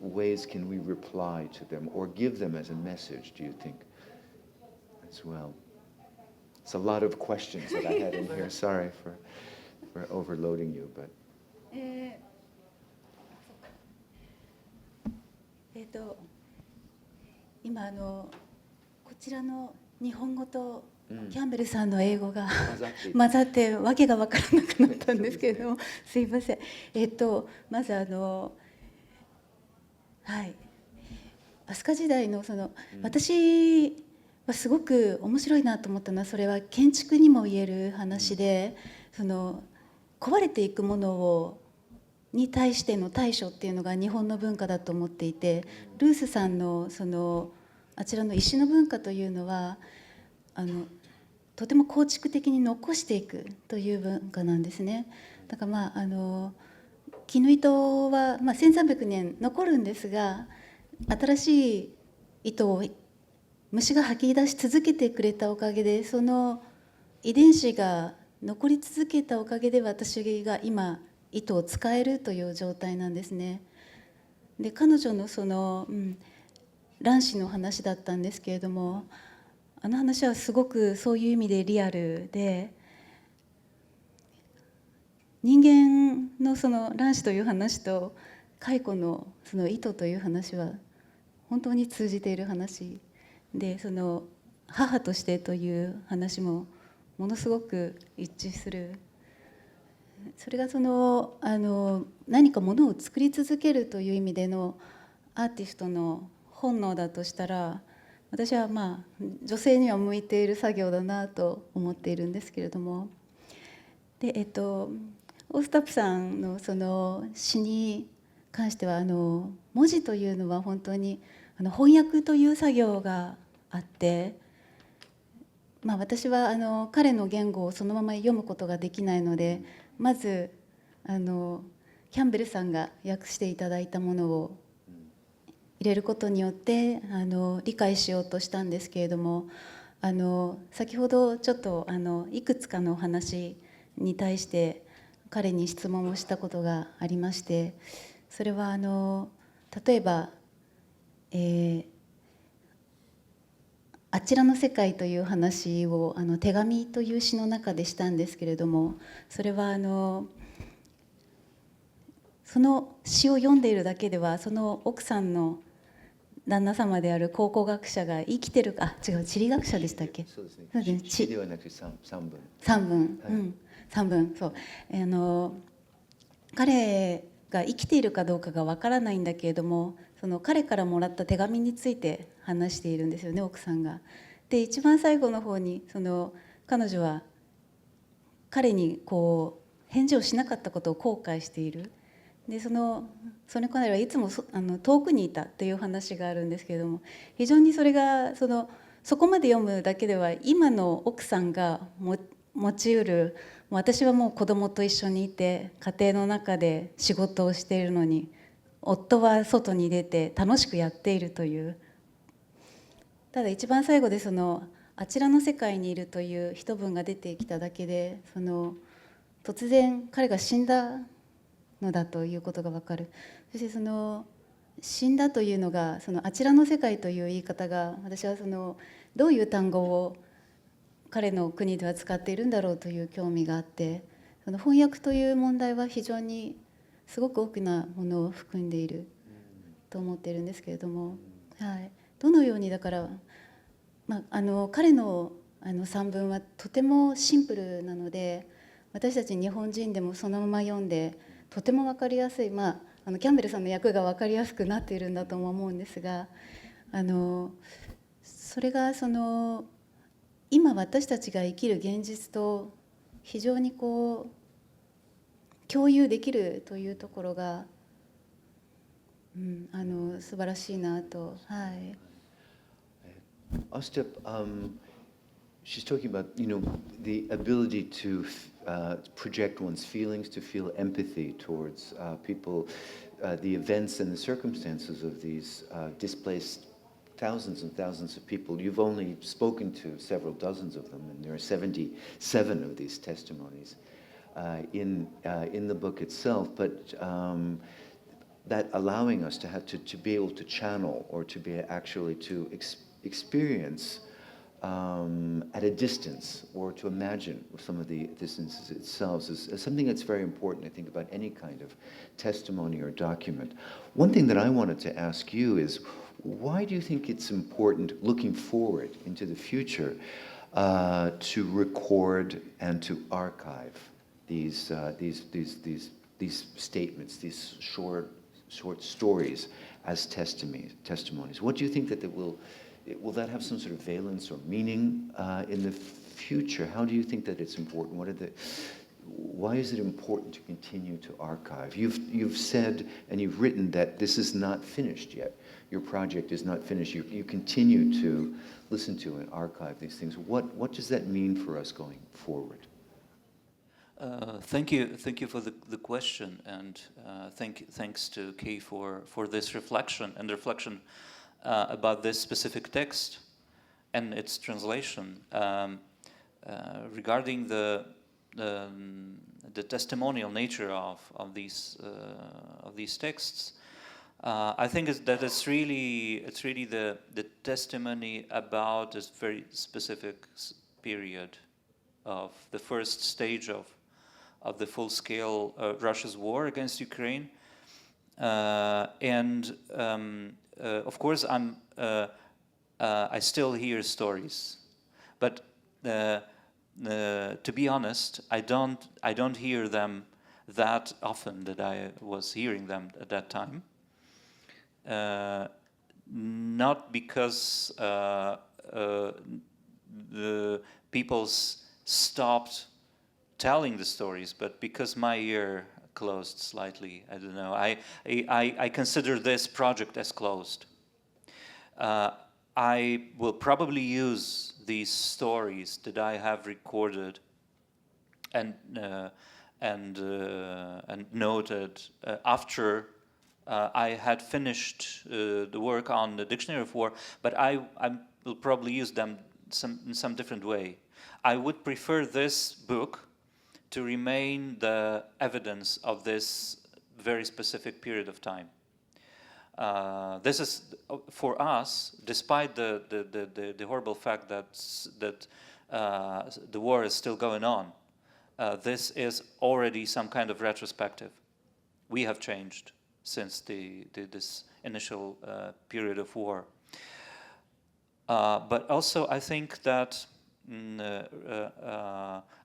ways can we reply to them or give them as a message, do you think, as well? It's a lot of questions that I had in here. Sorry for overloading you, but. 今こちらの日本語とキャンベルさんの英語が混ざってわけが分からなくなったんですけれどもすいません。まずはい、飛鳥時代の私はすごく面白いなと思ったのは、それは建築にも言える話で、壊れていくものに対しての対処っていうのが日本の文化だと思っていて、ルースさんのあちらの石の文化というのはとても構築的に残していくという文化なんですね。だから絹糸は1300年残るんですが、新しい糸を虫が吐き出し続けてくれたおかげで、その遺伝子が残り続けたおかげで私が今糸を使えるという状態なんですね。で彼女の卵子の話だったんですけれども、あの話はすごくそういう意味でリアルで、人間の卵子という話と蚕の糸という話は本当に通じている話で、母としてという話もものすごく一致する。それが何かものを作り続けるという意味でのアーティストの本能だとしたら、私は女性には向いている作業だなと思っているんですけれども、でオースタップさんの詩に関しては文字というのは本当に翻訳という作業があって、私は彼の言語をそのまま読むことができないので、まずキャンベルさんが訳していただいたものを入れることによって理解しようとしたんですけれども、先ほどちょっといくつかのお話に対して彼に質問をしたことがありまして、それは例えば、あちらの世界という話を手紙という詩の中でしたんですけれども、それはその詩を読んでいるだけでは、その奥さんの旦那様である考古学者が生きてるか、違う、地理学者でしたっけ。そうですね。地ではなくて三分。三分、そう。彼が生きているかどうかがわからないんだけれども、彼からもらった手紙について話しているんですよね、奥さんが。で一番最後の方に彼女は彼に返事をしなかったことを後悔している。でその彼はいつも遠くにいたという話があるんですけれども、非常にそれがそこまで読むだけでは今の奥さんが持ちうる、私はもう子供と一緒にいて家庭の中で仕事をしているのに、夫は外に出て楽しくやっているという。ただ一番最後であちらの世界にいるという一文が出てきただけで、突然彼が死んだのだということが分かる。そして死んだというのがあちらの世界という言い方が、私はどういう単語を彼の国では使っているんだろうという興味があって、翻訳という問題は非常にすごく大きなものを含んでいると思っているんですけれども、どのようにだから、彼の散文はとてもシンプルなので、私たち日本人でもそのまま読んでとても分かりやすい、キャンベルさんの訳が分かりやすくなっているんだとも思うんですが、それが今私たちが生きる現実と非常に共有できるというところが、素晴らしいなと。Ostap, she's talking about, the ability to project one's feelings, to feel empathy towards people, the events and the circumstances of these displaced thousands and thousands of people. You've only spoken to several dozens of them, and there are 77 of these testimonies in the book itself. But that allowing us to have to be able to channel or to be actually to experience at a distance or to imagine some of the distances itself is something that's very important, I think, about any kind of testimony or document. One thing that I wanted to ask you is, why do you think it's important, looking forward into the future, to record and to archive these statements, these short stories as testimonies? What do you think that will that have some sort of valence or meaning in the future? How do you think that it's important? Why is it important to continue to archive? You've said and you've written that this is not finished yet. Your project is not finished. You continue to listen to and archive these things. What does that mean for us going forward? Thank you for the question, and thanks to Kay for this reflection about this specific text and its translation. Regarding the testimonial nature of these texts, I think that it's really the testimony about this very specific period of the first stage of the full-scale Russia's war against Ukraine, and of course I still hear stories, but to be honest, I don't hear them that often that I was hearing them at that time. Not because the people stopped telling the stories, but because my ear closed slightly. I don't know. I consider this project as closed. I will probably use these stories that I have recorded and noted after I had finished the work on the Dictionary of War, but I will probably use them in some different way. I would prefer this book to remain the evidence of this very specific period of time. This is, for us, despite the horrible fact that the war is still going on, this is already some kind of retrospective. We have changed since this initial period of war. But also, I think that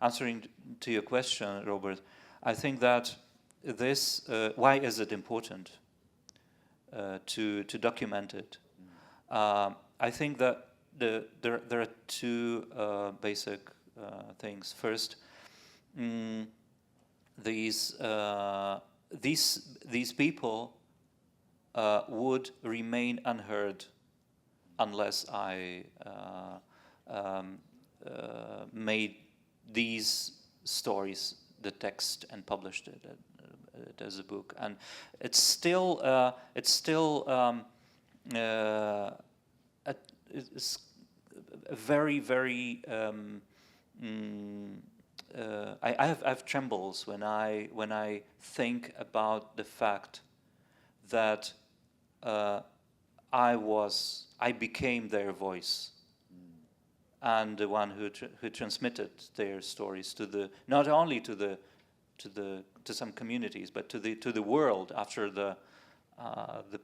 answering to your question, Robert, I think that this, why is it important to document it? I think that there are two basic things. First, these people would remain unheard unless I made these stories the text and published it as a book, and it's still it's a very I have trembles when I think about the fact that I became their voice and the one who transmitted their stories to not only to some communities but to the world after the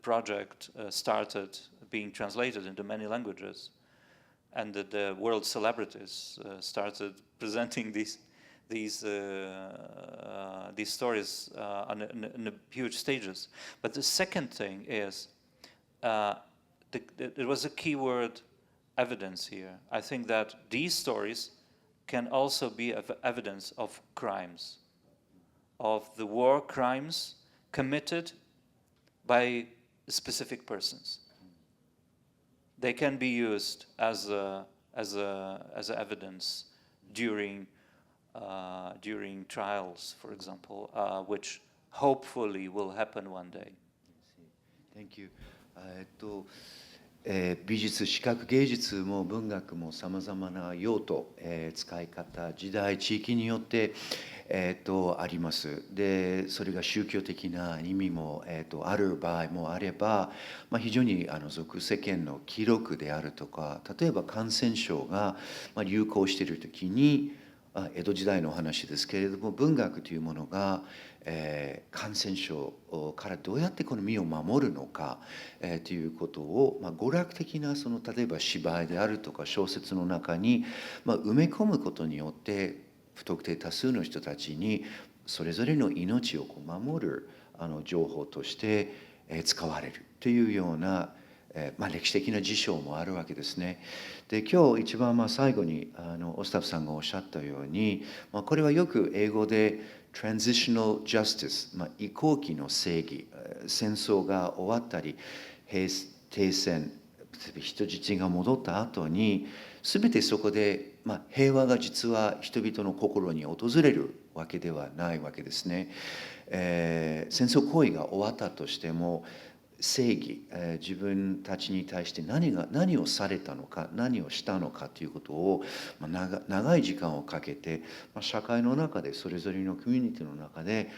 project started being translated into many languages, and the world celebrities started presenting these stories on huge stages. But the second thing is it was a key word, evidence here. I think that these stories can also be evidence of crimes, of the war crimes committed by specific persons. They can be used as evidence during trials, for example, which hopefully will happen one day. Thank you. 美術、視覚芸術も文学もさまざまな用途、使い方、時代、地域によって、あります。で、それが宗教的な意味も、ある場合もあれば、非常に俗世間の記録であるとか、例えば感染症が流行している時に、江戸時代の話ですけれども、文学というものが、感染症からどうやってこの身を守るのか、ということを、娯楽的な例えば芝居であるとか小説の中に、埋め込むことによって不特定多数の人たちにそれぞれの命を守る情報として使われるというような歴史的な事象もあるわけですね。で、今日一番最後にオスタフさんがおっしゃったように、これはよく英語でTransitional Justice、移行期の正義、戦争が終わったり停戦、人質が戻った後に全てそこで、平和が実は人々の心に訪れるわけではないわけですね。戦争行為が終わったとしても正義、自分たちに対して何をされたのか、何をしたのかということを、長い時間をかけて、社会の中でそれぞれのコミュニティの中で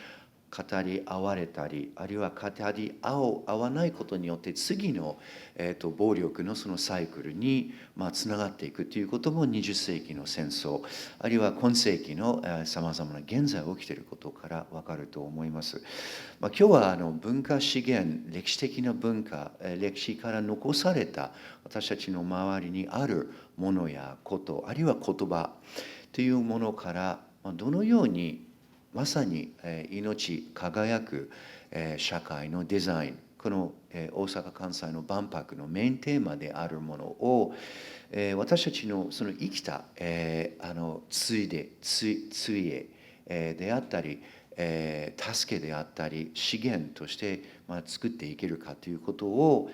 語り合われたり、あるいは語り合わないことによって次の、暴力のそのサイクルにつながっていくということも20世紀の戦争、あるいは今世紀のさまざまな現在起きていることから分かると思います。今日は文化資源、歴史的な文化、歴史から残された私たちの周りにあるものやこと、あるいは言葉というものからどのようにまさに命輝く社会のデザイン、この大阪・関西の万博のメインテーマであるものを私たちのその生きた対であったり助けであったり資源として作っていけるかということを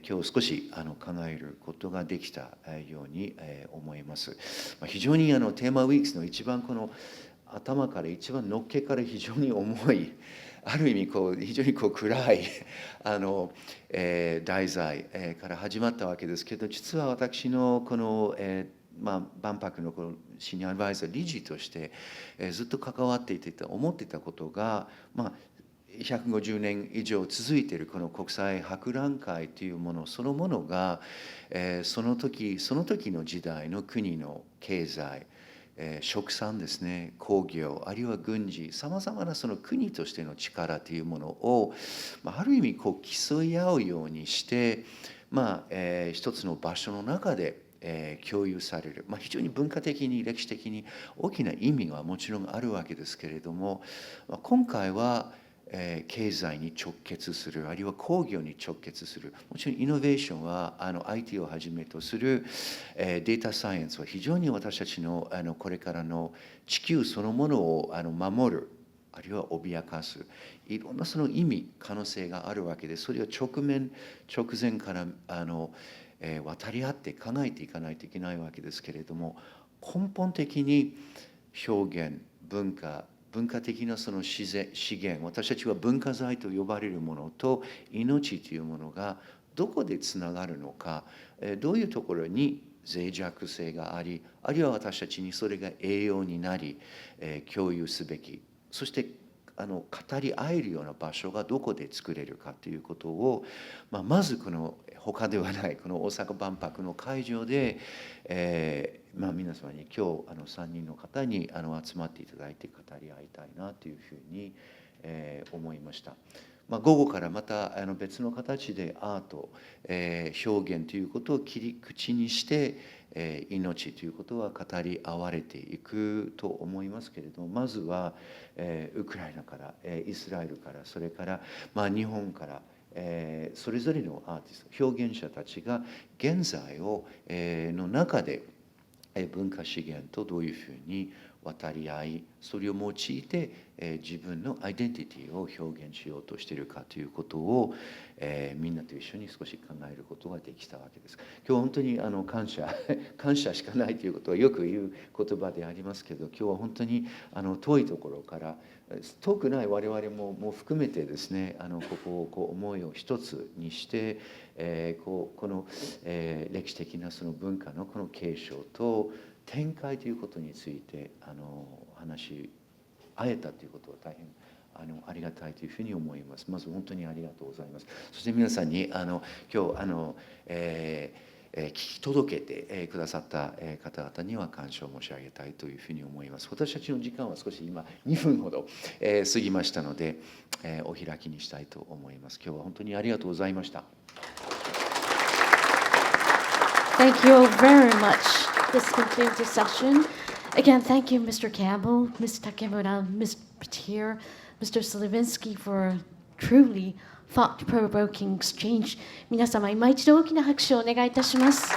今日少し考えることができたように思います。非常にテーマウィークスの一番この頭から一番のっけから非常に重い、ある意味非常に暗い題材から始まったわけですけど、実は私のこの万博のこのシニアアドバイザー理事としてずっと関わっていて思っていたことが、150年以上続いているこの国際博覧会というものそのものがその時の時代の国の経済、殖産ですね、工業、あるいは軍事、さまざまなその国としての力というものを、ある意味競い合うようにして、一つの場所の中で共有される、非常に文化的に歴史的に大きな意味はもちろんあるわけですけれども、今回は経済に直結する、あるいは工業に直結する、もちろんイノベーションはIT をはじめとするデータサイエンスは非常に私たちのこれからの地球そのものを守る、あるいは脅かす、いろんなその意味、可能性があるわけで、それを直前から渡り合って考えていかないといけないわけですけれども、根本的に表現、文化的なその資源、私たちは文化財と呼ばれるものと命というものがどこでつながるのか、どういうところに脆弱性があり、あるいは私たちにそれが栄養になり、共有すべき、そして語り合えるような場所がどこで作れるかということを、まずこの他ではないこの大阪万博の会場で、皆様に今日3人の方に集まっていただいて語り合いたいなというふうに、思いました。午後からまた別の形でアート、表現ということを切り口にして、命ということは語り合われていくと思いますけれども、まずは、ウクライナから、イスラエルから、それから、日本から、それぞれのアーティスト、表現者たちが現在の中で文化資源とどういうふうに渡り合い、それを用いて、自分のアイデンティティを表現しようとしているかということを、みんなと一緒に少し考えることができたわけです。今日本当に感謝しかないということはよく言う言葉でありますけど、今日は本当に遠いところから遠くない我々も含めてですね、ここを思いを一つにして、この、歴史的なその文化のこの継承と展開ということについて話し合えたということは大変ありがたいというふうに思います。まず本当にありがとうございます。そして皆さんに今日聞き届けてくださった方々には感謝を申し上げたいというふうに思います。私たちの時間は少し今2分ほど過ぎましたので、お開きにしたいと思います。今日は本当にありがとうございました。Thank you all very much. This concludes the session. Again, thank you, Mr. Campbell, Ms. Takemura, Ms. Patir, Mr. Slyvynsky for a truly thought-provoking exchange. 皆様、今一度大きな拍手をお願いいたします。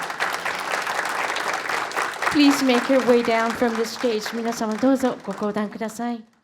Please make your way down from the stage. 皆様、どうぞご講談ください。